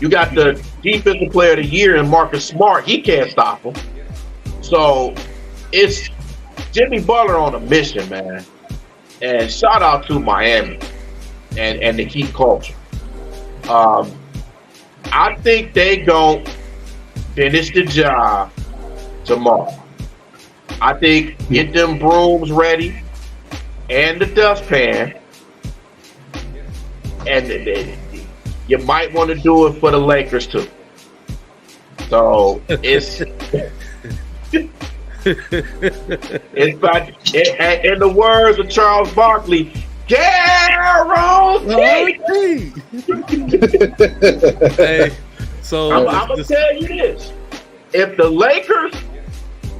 You got the defensive player of the year in Marcus Smart, he can't stop him. So it's Jimmy Butler on a mission, man. And shout out to Miami and the Heat culture. I think they gon' finish the job tomorrow. I think get them brooms ready and the dustpan, and you might want to do it for the Lakers too. So it's it's about, in the words of Charles Barkley, guarantee. Hey, so I'm gonna tell you this: if the Lakers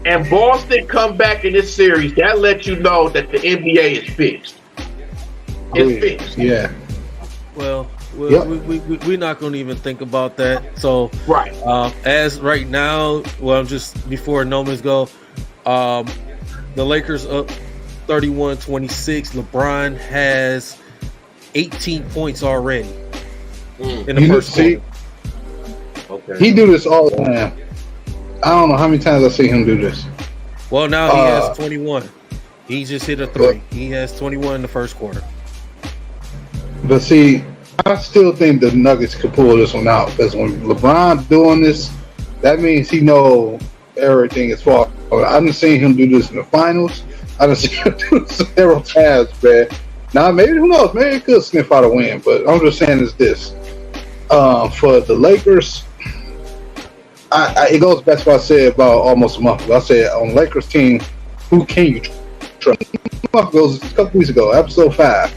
and Boston come back in this series, that lets you know that the NBA is fixed. It's fixed. Yeah. Well, Yep. we're not going to even think about that. So, Right. As right now, well, just before Nomans go, the Lakers up 31-26. LeBron has 18 points already in the first quarter. Okay. He do this all the time. I don't know how many times I see him do this. Well, now he has 21. He just hit a 3. He has 21 in the first quarter. But see, I still think the Nuggets could pull this one out, because when LeBron doing this, that means he know everything is fault. I've seen him do this in the finals. I've seen him do this several times, man. Now, maybe, who knows? Maybe he could sniff out a win, but I'm just saying is this. For the Lakers, it goes back to what I said about almost a month ago. I said on the Lakers team, who can you trust? A couple weeks ago, episode 5.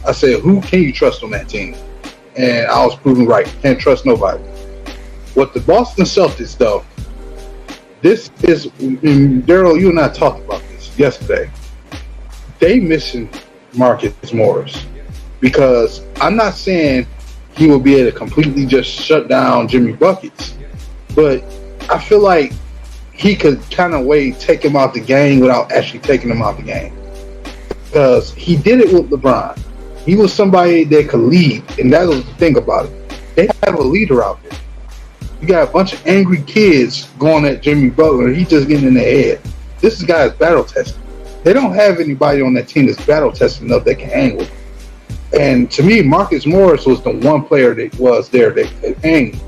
I said, who can you trust on that team? And I was proven right. Can't trust nobody. With the Boston Celtics, though, this is, Daryl, you and I talked about this yesterday. They missing Marcus Morris, because I'm not saying he will be able to completely just shut down Jimmy Buckets, but I feel like he could kind of take him out the game without actually taking him out the game, because he did it with LeBron. He was somebody that could lead, and that was the thing about it. They have a leader out there. You got a bunch of angry kids going at Jimmy Butler, and he's just getting in their head. This guy is battle tested. They don't have anybody on that team that's battle tested enough that can hang with him. And to me, Marcus Morris was the one player that was there that could hang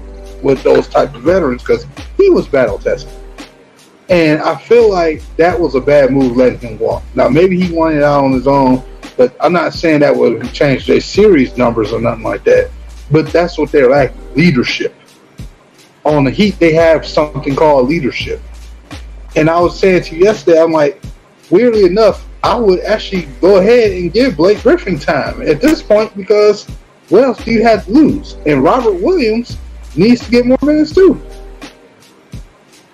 with those type of veterans, because he was battle tested. And I feel like that was a bad move, letting him walk. Now, maybe he won it out on his own, but I'm not saying that would change their series numbers or nothing like that. But that's what they're like, leadership. On the Heat, they have something called leadership. And I was saying to you yesterday, I'm like, weirdly enough, I would actually go ahead and give Blake Griffin time at this point, because what else do you have to lose? And Robert Williams needs to get more minutes too.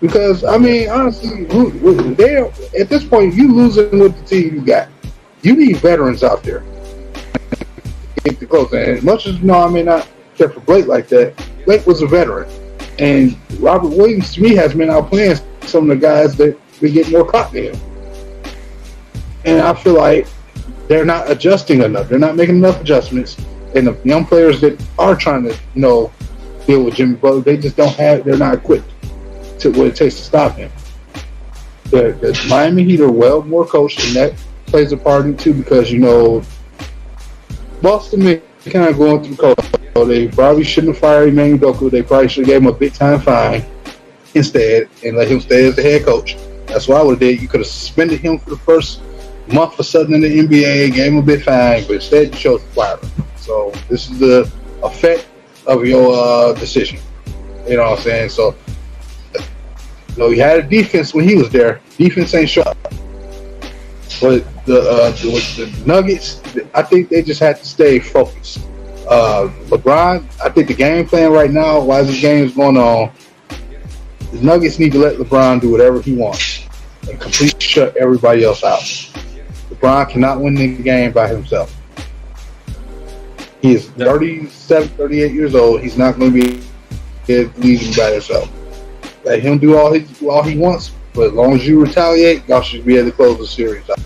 Because, I mean, honestly, at this point, you losing with the team you got. You need veterans out there. Get the close. And as much as I may not care for Blake like that, Blake was a veteran. And Robert Williams, to me, has been outplaying some of the guys that we get more caught than him. And I feel like they're not adjusting enough. They're not making enough adjustments. And the young players that are trying to, deal with Jimmy Butler, they just they're not equipped to what it takes to stop him. The Miami Heat are well more coached, and that plays a part in too, because Boston may kind of going through coach. They probably shouldn't have fired Emmanuel Doku. They probably should have gave him a big time fine instead and let him stay as the head coach. That's what I would have did. You could have suspended him for the first month or something in the NBA, gave him a bit fine, but instead you chose to fire him. So this is the effect of your decision. You know what I'm saying? So, he had a defense when he was there. Defense ain't sharp. But the Nuggets, I think they just had to stay focused. LeBron, I think the game plan right now, while this game is going on, the Nuggets need to let LeBron do whatever he wants and completely shut everybody else out. LeBron cannot win the game by himself. He is 37, 38 years old. He's not going to be leading by himself. Let him do all he wants, but as long as you retaliate, y'all should be able to close the series out.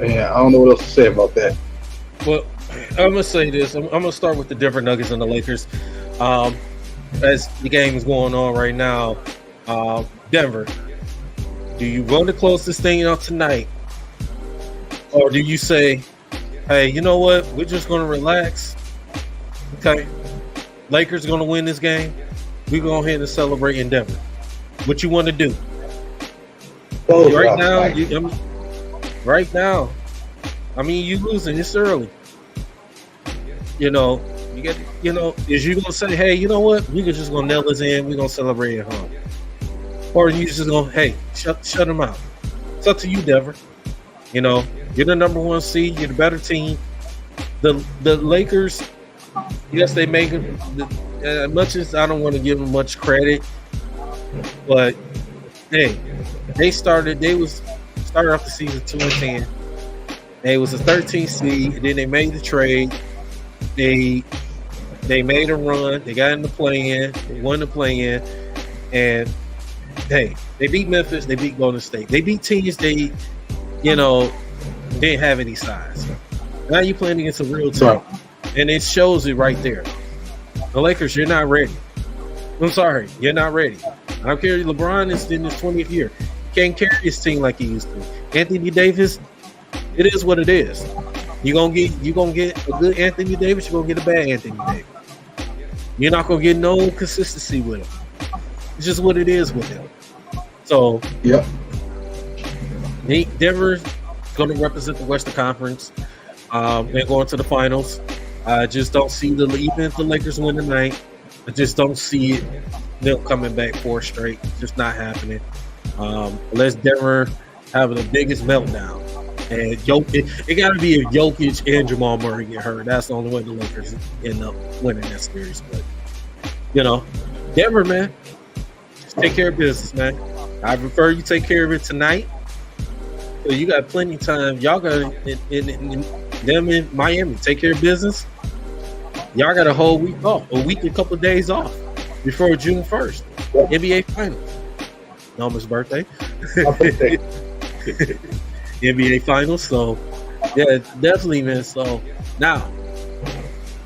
Yeah, I don't know what else to say about that. Well, I'm gonna say this. I'm gonna start with the Denver Nuggets and the Lakers. As the game is going on right now, Denver, do you want to close this thing out tonight, or do you say, "Hey, you know what? We're just gonna relax. Okay, Lakers gonna win this game. We go ahead and celebrate in Denver." What you want to do? Right now, I mean, you losing. It's early. You know, you get. You know, is you gonna say, "Hey, you know what? We just gonna nail this in. We gonna celebrate at home," or you just gonna, "Hey, shut them out." It's up to you, Denver. You know, you're the number one seed. You're the better team. The Lakers, yes, they make it. As much as I don't want to give them much credit, but hey, they started off the season 2-10. They was a 13th seed, and then they made the trade. They made a run. They got in the play-in. They won the play-in, and hey, they beat Memphis. They beat Golden State. They beat teams they, didn't have any size. Now you're playing against a real team, and it shows it right there. The Lakers, you're not ready. I'm sorry, you're not ready. I don't care. LeBron is in his 20th year. Can't carry his team like he used to. Anthony Davis, it is what it is. You're gonna get a good Anthony Davis. You're gonna get a bad Anthony Davis. You're not gonna get no consistency with him. It's just what it is with him. So, yep. Denver's gonna represent the Western Conference. They're going to the finals. I just don't see even if the Lakers win tonight, I just don't see it. Them coming back 4 straight. It's just not happening. Unless Denver having the biggest meltdown. And it got to be if Jokic and Jamal Murray get hurt. That's the only way the Lakers end up winning that series. But, Denver, man, just take care of business, man. I prefer you take care of it tonight. So you got plenty of time. Y'all got them in Miami. Take care of business. Y'all got a whole week off, a couple of days off before June 1st. NBA Finals. Norma's birthday. NBA Finals. So, yeah, definitely, man. So, now,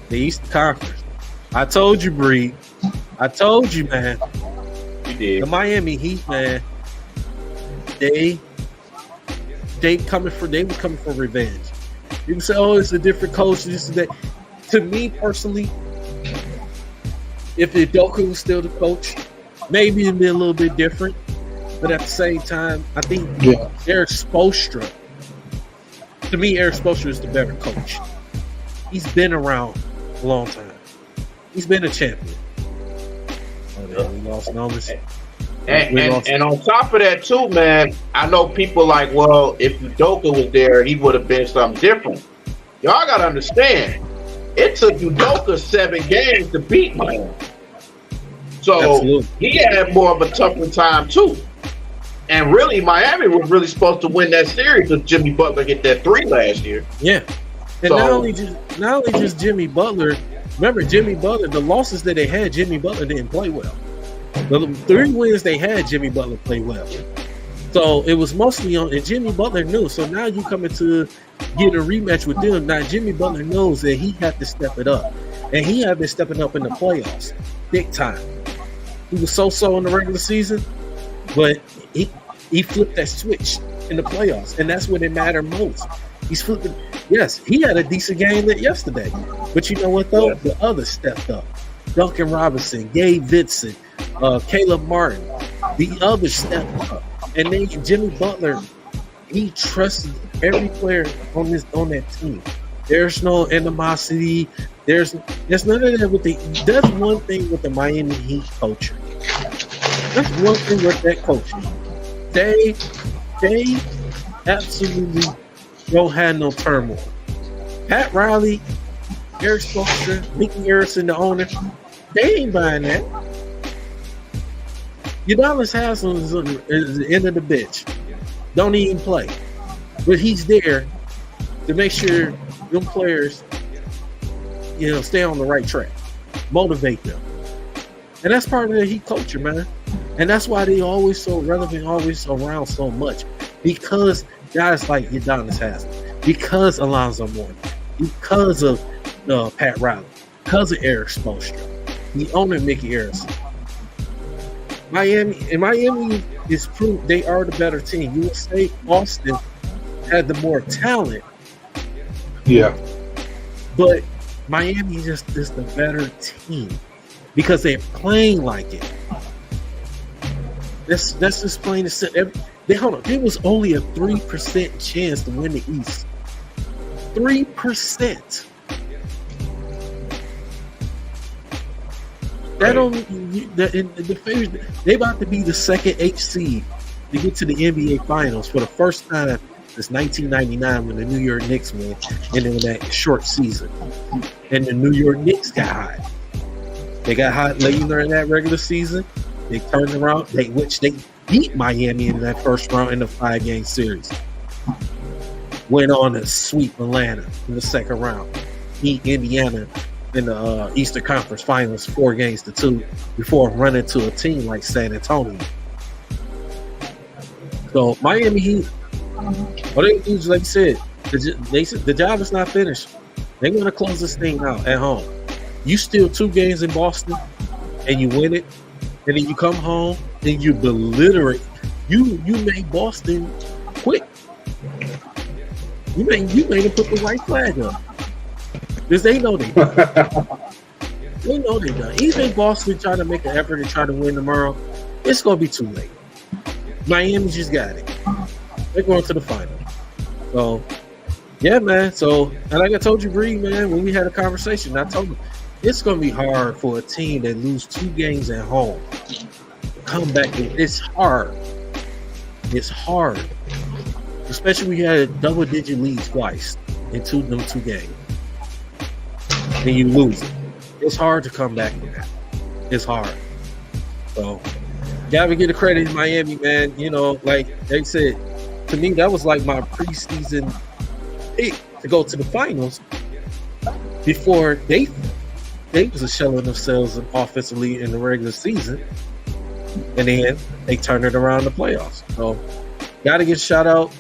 the Eastern Conference. I told you, Bree. I told you, man. You did. The Miami Heat, man. They were coming for revenge. You can say, "Oh, it's a different coach." This and that. To me personally, if Udoka was still the coach, maybe it'd be a little bit different. But at the same time, I think Eric Spoelstra. To me, Eric Spoelstra is the better coach. He's been around a long time. He's been a champion. We lost numbers. And on top of that too, man, I know people like, well, if Udoka was there, he would have been something different. Y'all gotta understand, it took Udoka 7 games to beat Miami. So Absolutely. He had more of a tougher time too. And really, Miami was really supposed to win that series because Jimmy Butler hit that 3 last year. Yeah. And not only just Jimmy Butler, remember Jimmy Butler, the losses that they had, Jimmy Butler didn't play well. The 3 wins they had, Jimmy Butler played well. So it was mostly on, and Jimmy Butler knew. So now you coming to get a rematch with them. Now Jimmy Butler knows that he had to step it up. And he had been stepping up in the playoffs, big time. He was so-so in the regular season, but he flipped that switch in the playoffs, and that's when it mattered most. He's flipping. Yes, he had a decent game yesterday, but you know what though? Yeah. The others stepped up. Duncan Robinson, Gabe Vincent, Caleb Martin. The others stepped up, and then Jimmy Butler he trusted every player on that team. There's no animosity. There's none of that with that's one thing with the Miami Heat culture. That's one thing with that culture. They absolutely don't have no turmoil. Pat Riley, Eric Spoelstra, Mickey Harrison, the owner, they ain't buying that. Udonis Haslem is the end of the bench. Don't even play. But he's there to make sure them players, stay on the right track. Motivate them. And that's part of the Heat culture, man. And that's why they always so relevant, always around so much. Because guys like Udonis Haslem, because Alonzo Mourning, because of Pat Riley, because of Eric Spoelstra, the owner Mickey Harrison. Miami is proof they are the better team. USA, Boston had the more talent. Yeah. But Miami just is the better team because they're playing like it. That's just plain and simple. Hold on. There was only a 3% chance to win the East. 3%. That only the favorites. They about to be the second H seed to get to the NBA Finals for the first time since 1999 when the New York Knicks won, and in that short season. And the New York Knicks got hot. They got hot later in that regular season. They turned around, which they beat Miami in that first round in the 5-game series. Went on to sweep Atlanta in the second round. Beat Indiana in the Eastern Conference Finals 4-2 before running to a team like San Antonio. So Miami Heat, like you said, the job is not finished. They're going to close this thing out at home. You steal 2 games in Boston and you win it, and then you come home and you beliterate. You made Boston quit. You made them put the white flag up. Because they know they done. They know they done. Even Boston trying to make an effort to try to win tomorrow, it's going to be too late. Miami just got it. They're going to the final. So, yeah, man. So, and like I told you, Bree, man, when we had a conversation, I told him, it's going to be hard for a team that lose 2 games at home. Come back. It's hard. It's hard. Especially when you had a double-digit lead twice in them 2 games. And you lose it. It's hard to come back from that. It's hard. So, gotta give the credit to Miami, man. Like they said, to me, that was like my preseason pick to go to the finals before they was a shell of themselves offensively in the regular season. And then they turned it around in the playoffs. So, gotta give a shout out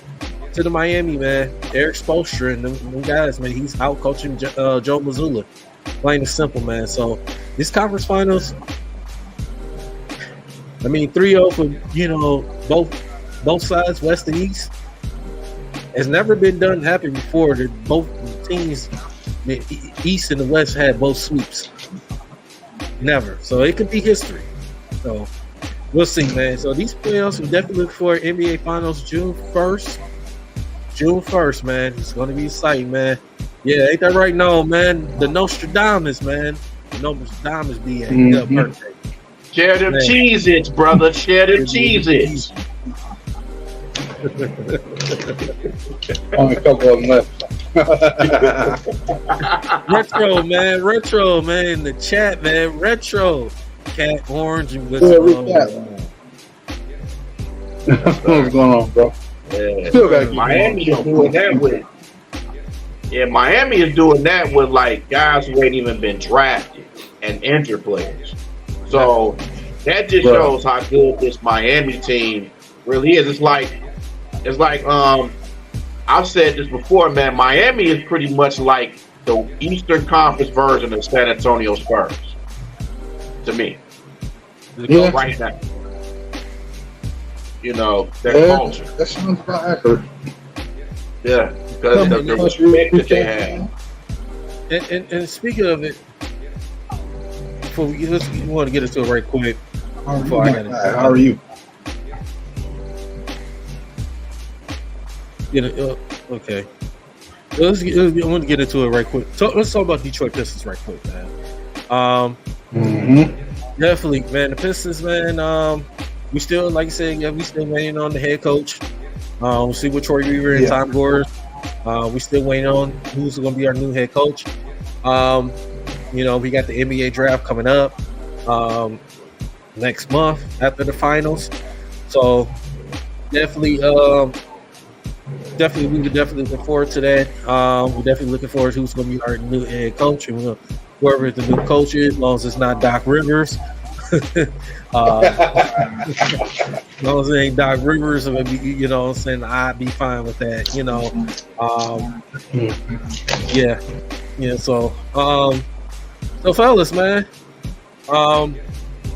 to the Miami, man. Eric Spoelstra and them guys, man. He's out coaching Joe Mazzulla. Plain and simple, man. So this conference finals, 3-0 for both sides, West and East. Has never been happen before. That both teams, the East and the West, had both sweeps. Never. So it could be history. So we'll see, man. So these playoffs, we definitely look for NBA Finals June 1st. June 1st, man. It's going to be exciting, man. Yeah, ain't that right? No, man. The Nostradamus, man. The Nostradamus be a birthday. Share them Cheez-Its, brother. Share them Cheez-Its. Only a couple of them left. Retro, man. In the chat, man. Retro. Cat Orange and What's going on, bro? Yeah. Miami is doing that with. Yeah, Miami is doing that with like guys who ain't even been drafted and injured players. So that just shows how good this Miami team really is. It's like I've said this before, man. Miami is pretty much like the Eastern Conference version of San Antonio Spurs to me. Yeah. Right now. Their culture. That sounds about accurate. Yeah, because of the respect that they have. And speaking of it, before we want to get into it right quick. How are you? get it. Okay. I want to get into it right quick. So let's talk about Detroit Pistons right quick, man. Definitely, man. The Pistons, man. We still, like I said, yeah, we still waiting on the head coach. We'll see what Troy Weaver and Tom Gores. We still waiting on who's going to be our new head coach. You know, we got the NBA draft coming up next month after the finals. So definitely, we definitely looking forward to that. We're definitely looking forward to who's going to be our new head coach, and whoever the new coach is, as long as it's not Doc Rivers. As long as it ain't Doc Rivers, you know what I'm saying, I'd be fine with that, you know. Yeah. So fellas, man,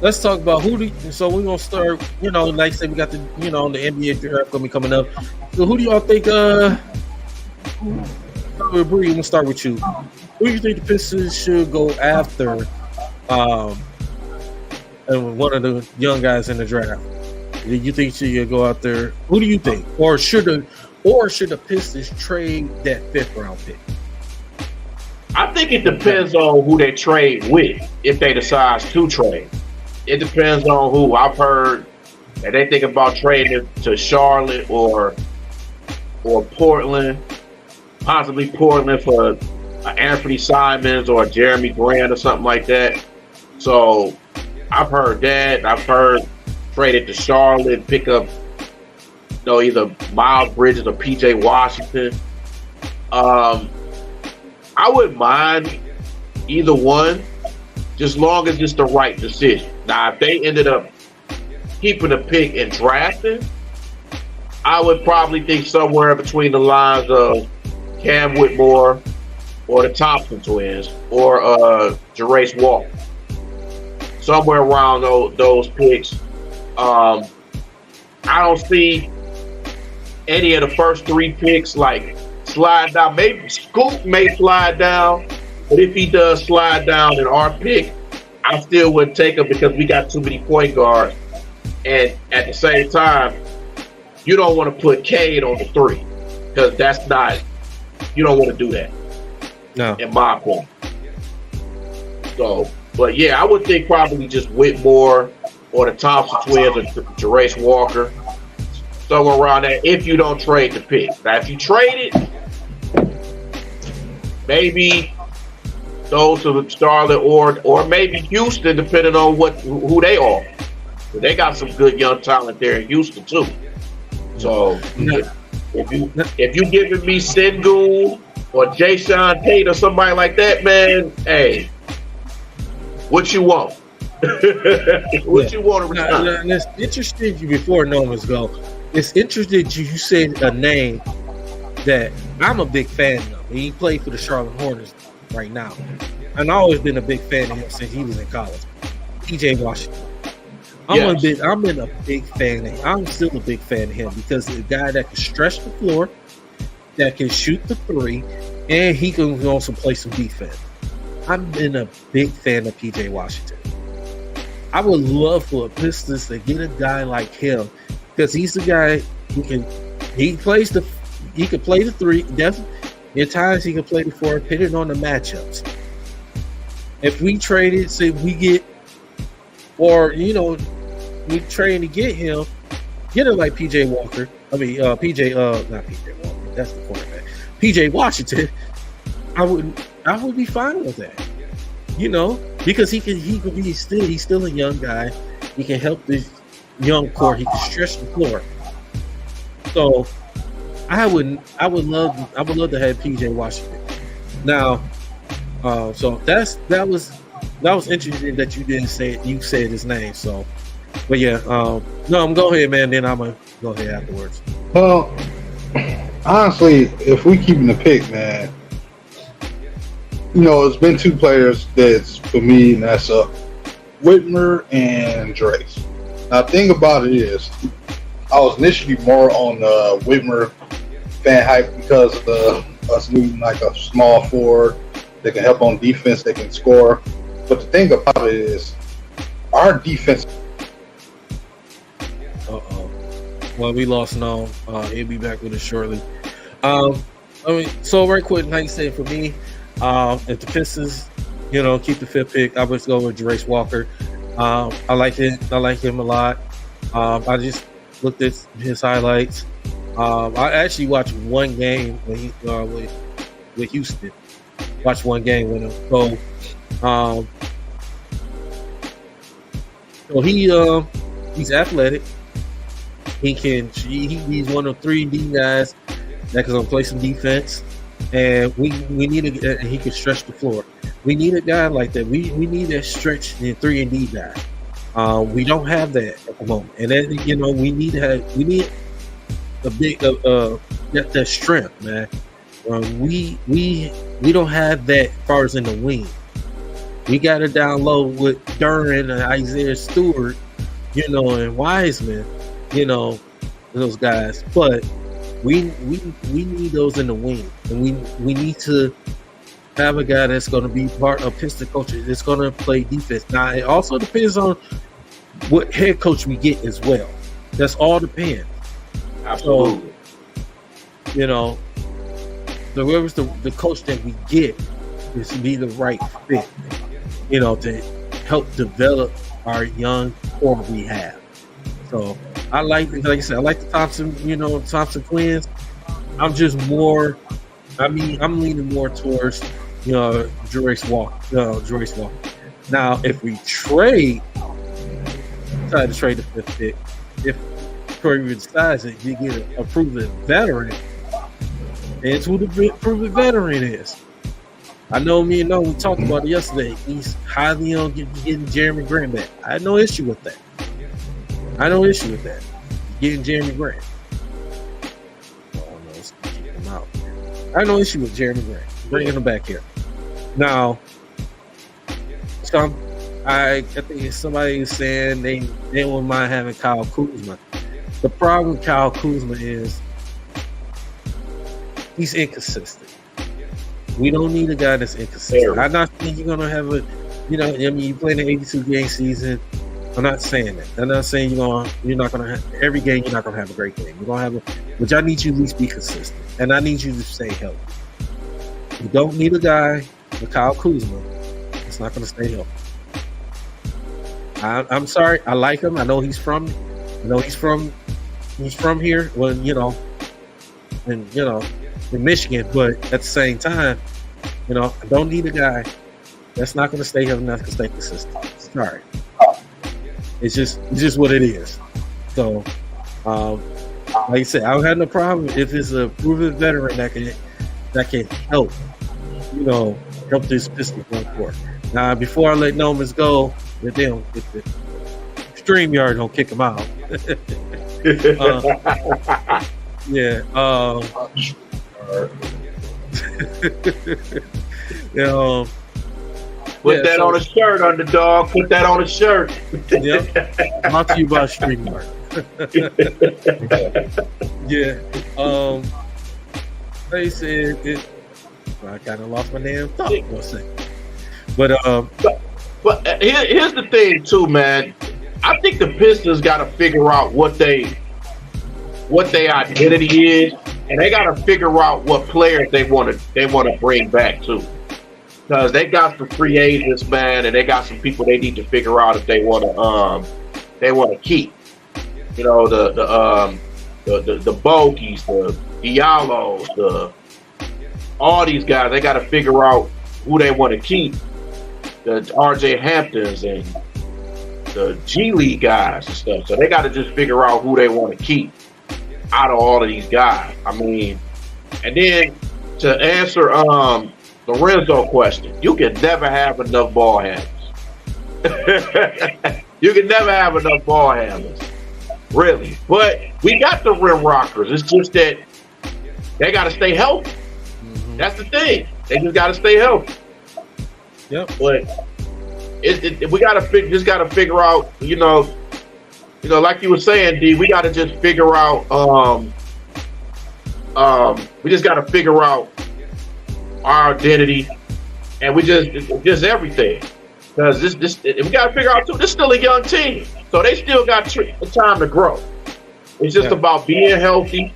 let's talk about so we're gonna start, you know, like I said, we got the, you know, the NBA draft gonna be coming up. So who do y'all think Bree, I'm gonna start with you. Who do you think the Pistons should go after and one of the young guys in the draft? Do you think she should go out there? Who do you think? Or should the Pistons trade that 5th round pick? I think it depends on who they trade with, if they decide to trade. It depends on who. I've heard that they think about trading to Charlotte or Portland, possibly Portland for Anthony Simons or Jeremy Grant or something like that. So I've heard that. I've heard traded to Charlotte, pick up, you know, either Miles Bridges or PJ Washington. I wouldn't mind either one, just long as it's the right decision. Now, if they ended up keeping a pick and drafting, I would probably think somewhere between the lines of Cam Whitmore or the Thompson twins or Jerace Walker. Somewhere around those picks. I don't see any of the first 3 picks like slide down. Maybe Scoop may slide down, but if he does slide down in our pick, I still wouldn't take him because we got too many point guards. And at the same time, you don't want to put Cade on the 3 because that's not, you don't want to do that. No. In my point. So, but yeah, I would think probably just Whitmore or the Thompson twins or Jerace Walker, somewhere around there, if you don't trade the pick. Now, if you trade it, maybe those to Charlotte or maybe Houston, depending on who they are. But they got some good young talent there in Houston too. So if you giving me Sengun or Jason Tate or somebody like that, man, hey, what you want? What you want to return? And it's interesting before Noma's go. It's interesting you said a name that I'm a big fan of. He played for the Charlotte Hornets right now. And I've always been a big fan of him since he was in college. PJ Washington. I'm a big fan of him. I'm still a big fan of him because he's a guy that can stretch the floor, that can shoot the 3, and he can also play some defense. I've been a big fan of PJ Washington. I would love for a Pistons to get a guy like him because he's the guy who can play the 3. Definitely, at times he can play the 4, depending on the matchups. If we traded, say we get, or you know, we train to get him like PJ Walker. I mean, not PJ Walker. That's the quarterback. PJ Washington. I would be fine with that. You know, because he could be he's still a young guy. He can help this young core. He can stretch the floor. So I would love to have PJ Washington. Now, so that was interesting that you didn't say it. You said his name. So, but yeah, no, go ahead, man. Then I'm gonna go ahead afterwards. Well, honestly, if we keeping the pick, man, you know, it's been 2 players that's for me, and that's Whitmer and Drace. Now, the thing about it is, I was initially more on Whitmer fan hype because of us needing like a small forward that can help on defense, that can score. But the thing about it is, our defense. Well, we lost now. He'll be back with us shortly. I mean, so right quick, like you said, for me, if the Pistons, keep the fifth pick, I would go with Jarace Walker. I like it. I like him a lot. I just looked at his highlights. I actually watched one game when he with Houston. Watched one game with him. So he's athletic. He's one of 3 D guys that can play some defense, and we need he can stretch the floor. We need a guy like that. We need that stretch in 3 and D guy. We don't have that at the moment, and then we need a big that strength, man. We don't have that as far as in the wing. We got to down low with Duran and Isaiah Stewart, and Wiseman, those guys. But we need those in the wing, and we need to have a guy that's going to be part of Piston culture. That's going to play defense. Now it also depends on what head coach we get as well. That's all depends. Absolutely. So, whoever's the coach that we get is to be the right fit, to help develop our young core we have. So I like I said, I like the Thompson twins. I'm leaning more towards, Jarace Walker. Now, if we decide to trade the fifth pick, if Curry decides that you get a proven veteran, it's who the proven veteran is. I know we talked about it yesterday. He's highly on getting Jeremy Grant back. I had no issue with that. Getting Jeremy Grant. I have no issue with Jeremy Grant. Bringing him back here. Now, I think somebody is saying they wouldn't mind having Kyle Kuzma. The problem with Kyle Kuzma is he's inconsistent. We don't need a guy that's inconsistent. I'm not saying you're gonna have you play an 82-game season. I'm not saying that. I'm not saying you're not gonna have every game. You're not gonna have a great game. You're gonna have but I need you to at least be consistent, and I need you to stay healthy. You don't need a guy like Kyle Kuzma that's not gonna stay healthy. I'm sorry. I like him. I know he's from here. Well, in Michigan, but at the same time, I don't need a guy that's not going to stay healthy, not going to stay consistent. Sorry, it's just what it is. So, like I said, I don't have no problem if it's a proven veteran that can help, help this Pistons going forward. Now, before I let Nomans go, if the StreamYard don't kick him out. Put that on a shirt, underdog. Put that on a shirt. Yep. Not to you about StreamYard. They said it. I kind of lost my damn thought for a second. But here's the thing, too, man. I think the Pistons got to figure out what their identity is, and they got to figure out what players they want to bring back too. Because they got some free agents, man, and they got some people they need to figure out if they want to keep. The Bogies, the Diallos, all these guys. They got to figure out who they want to keep. The RJ Hamptons and the G League guys and stuff. So they got to just figure out who they want to keep out of all of these guys. I mean, and then to answer Lorenzo question, you can never have enough ball handlers. You can never have enough ball handlers, really. But we got the rim rockers. It's just that they got to stay healthy. Mm-hmm. That's the thing. They just got to stay healthy. Yep. But we got to figure out, like you were saying, D. We got to just figure out. We just got to figure out our identity, and we just everything. Because we got to figure out too. This is still a young team, so they still got time to grow. It's just about being healthy,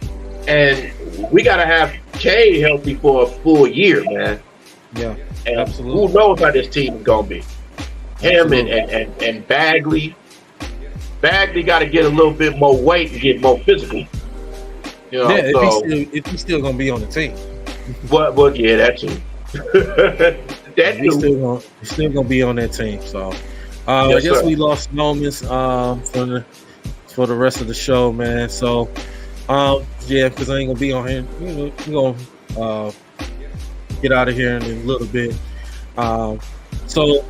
and we got to have K healthy for a full year, man. Yeah, And absolutely. who knows how this team is gonna be? Him Absolutely. and Bagley. Bagley got to get a little bit more weight and get more physical. You know, Yeah, so if he's still gonna be on the team. but yeah, that too. That He's too. still gonna be on that team. So I Yes, guess sir. we lost moments for the rest of the show, man. So yeah, because I ain't gonna be on here. We're gonna get out of here in a little bit. So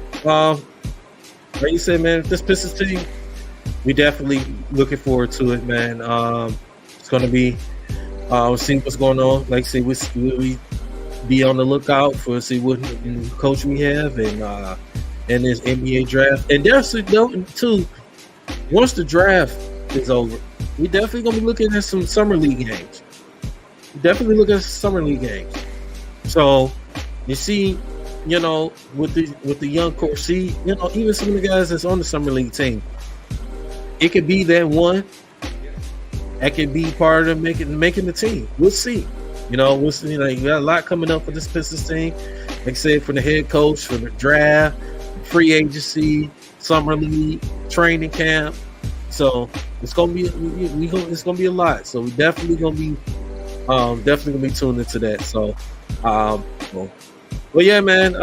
like you said, man, this Pistons team, we definitely looking forward to it, man. It's gonna be we'll see what's going on. Like I said, we be on the lookout for see what new coach we have and this NBA draft. And there's too. Once the draft is over, we definitely gonna be looking at some summer league games. Definitely look at summer league games. So you see, with the young core, see, even some of the guys that's on the summer league team, it could be that one that could be part of making the team. We'll see. We'll see. Like, we got a lot coming up for this Pistons team. Like I said, for the head coach, for the draft, free agency, summer league, training camp. So it's gonna be it's gonna be a lot. So we definitely gonna be tuned into that. So well, yeah, man.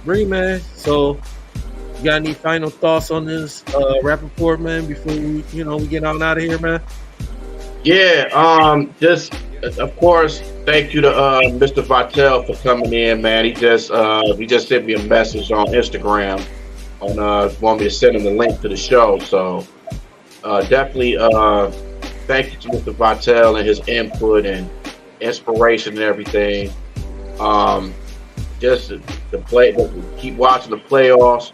Bree, man. So you got any final thoughts on this Rapaport, man, before we get on out of here, man? Yeah, just of course, thank you to Mr. Vitale for coming in, man. He just sent me a message on Instagram on want me to send him the link to the show. So definitely thank you to Mr. Vitale and his input and inspiration and everything. Just keep watching the playoffs.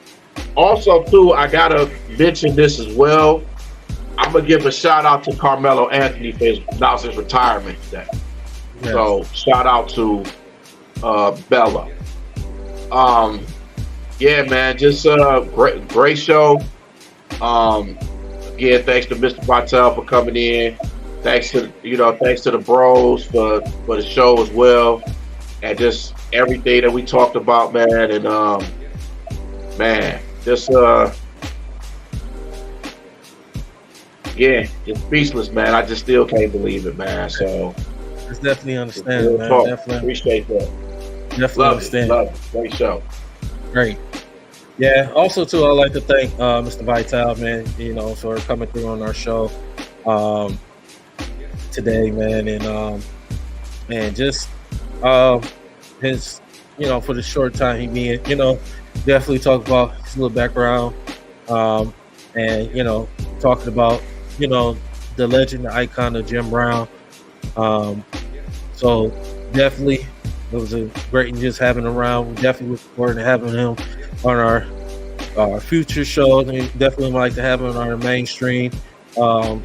Also, too, I gotta mention this as well. I'm gonna give a shout out to Carmelo Anthony for announcing his retirement today. Yes. So shout out to Bella. Yeah, man, just great show. Again, thanks to Mr. Vitale for coming in. Thanks to the bros for the show as well, and just everything that we talked about, man. And man, just just speechless, man. I just still can't believe it, man. So it's definitely understandable, man. Definitely appreciate that. Definitely understand. Love it. Great show. Great. Yeah. Also, too, I'd like to thank Mr. Vitale, man. For coming through on our show today, man, and just his, for the short time he being, definitely talk about his little background, and talking about the legend, the icon of Jim Brown. So definitely it was a great just having him around. We definitely look forward to having him on our future shows. And we definitely would like to have him on our mainstream. So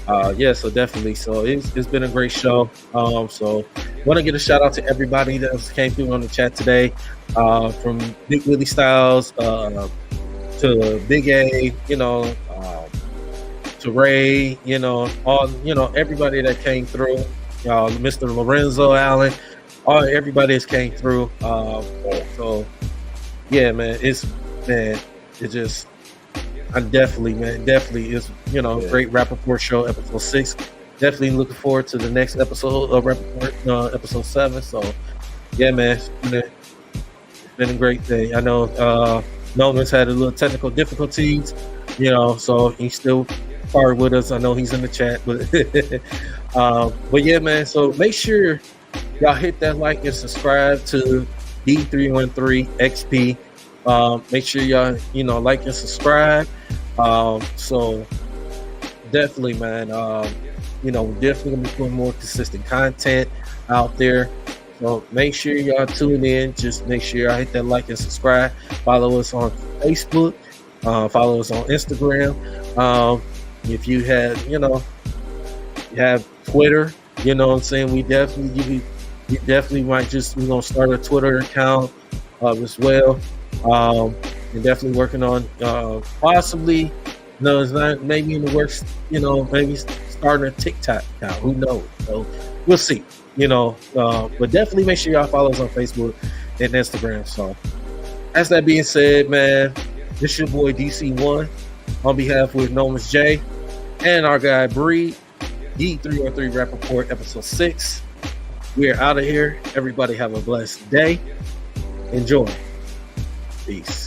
definitely. So it's been a great show. So want to get a shout out to everybody that came through on the chat today, from Big Willie Styles to Big A, to Ray, everybody that came through, Mr. Lorenzo Allen, everybody that came through. So yeah, man, definitely is, great Rapaport show, episode 6. Definitely looking forward to the next episode of Rapaport, episode 7. So yeah, man, it's been a great day. I know Melvin's had a little technical difficulties, so he's still part with us. I know he's in the chat, but yeah, man. So make sure y'all hit that like and subscribe to D313 XP. Make sure y'all, like and subscribe. So definitely, man. We're definitely gonna be putting more consistent content out there. So make sure y'all tune in. Just make sure y'all hit that like and subscribe. Follow us on Facebook. Follow us on Instagram. If you have Twitter, what I'm saying, we definitely we're gonna start a Twitter account as well. And definitely working on possibly, it's not maybe in the works, maybe starting a TikTok now. Who knows? So we'll see. But definitely make sure y'all follow us on Facebook and Instagram. So as that being said, man, this is your boy DC1 on behalf with Nomus J and our guy Breed, D303 Rapaport, episode 6. We are out of here. Everybody have a blessed day. Enjoy. Peace.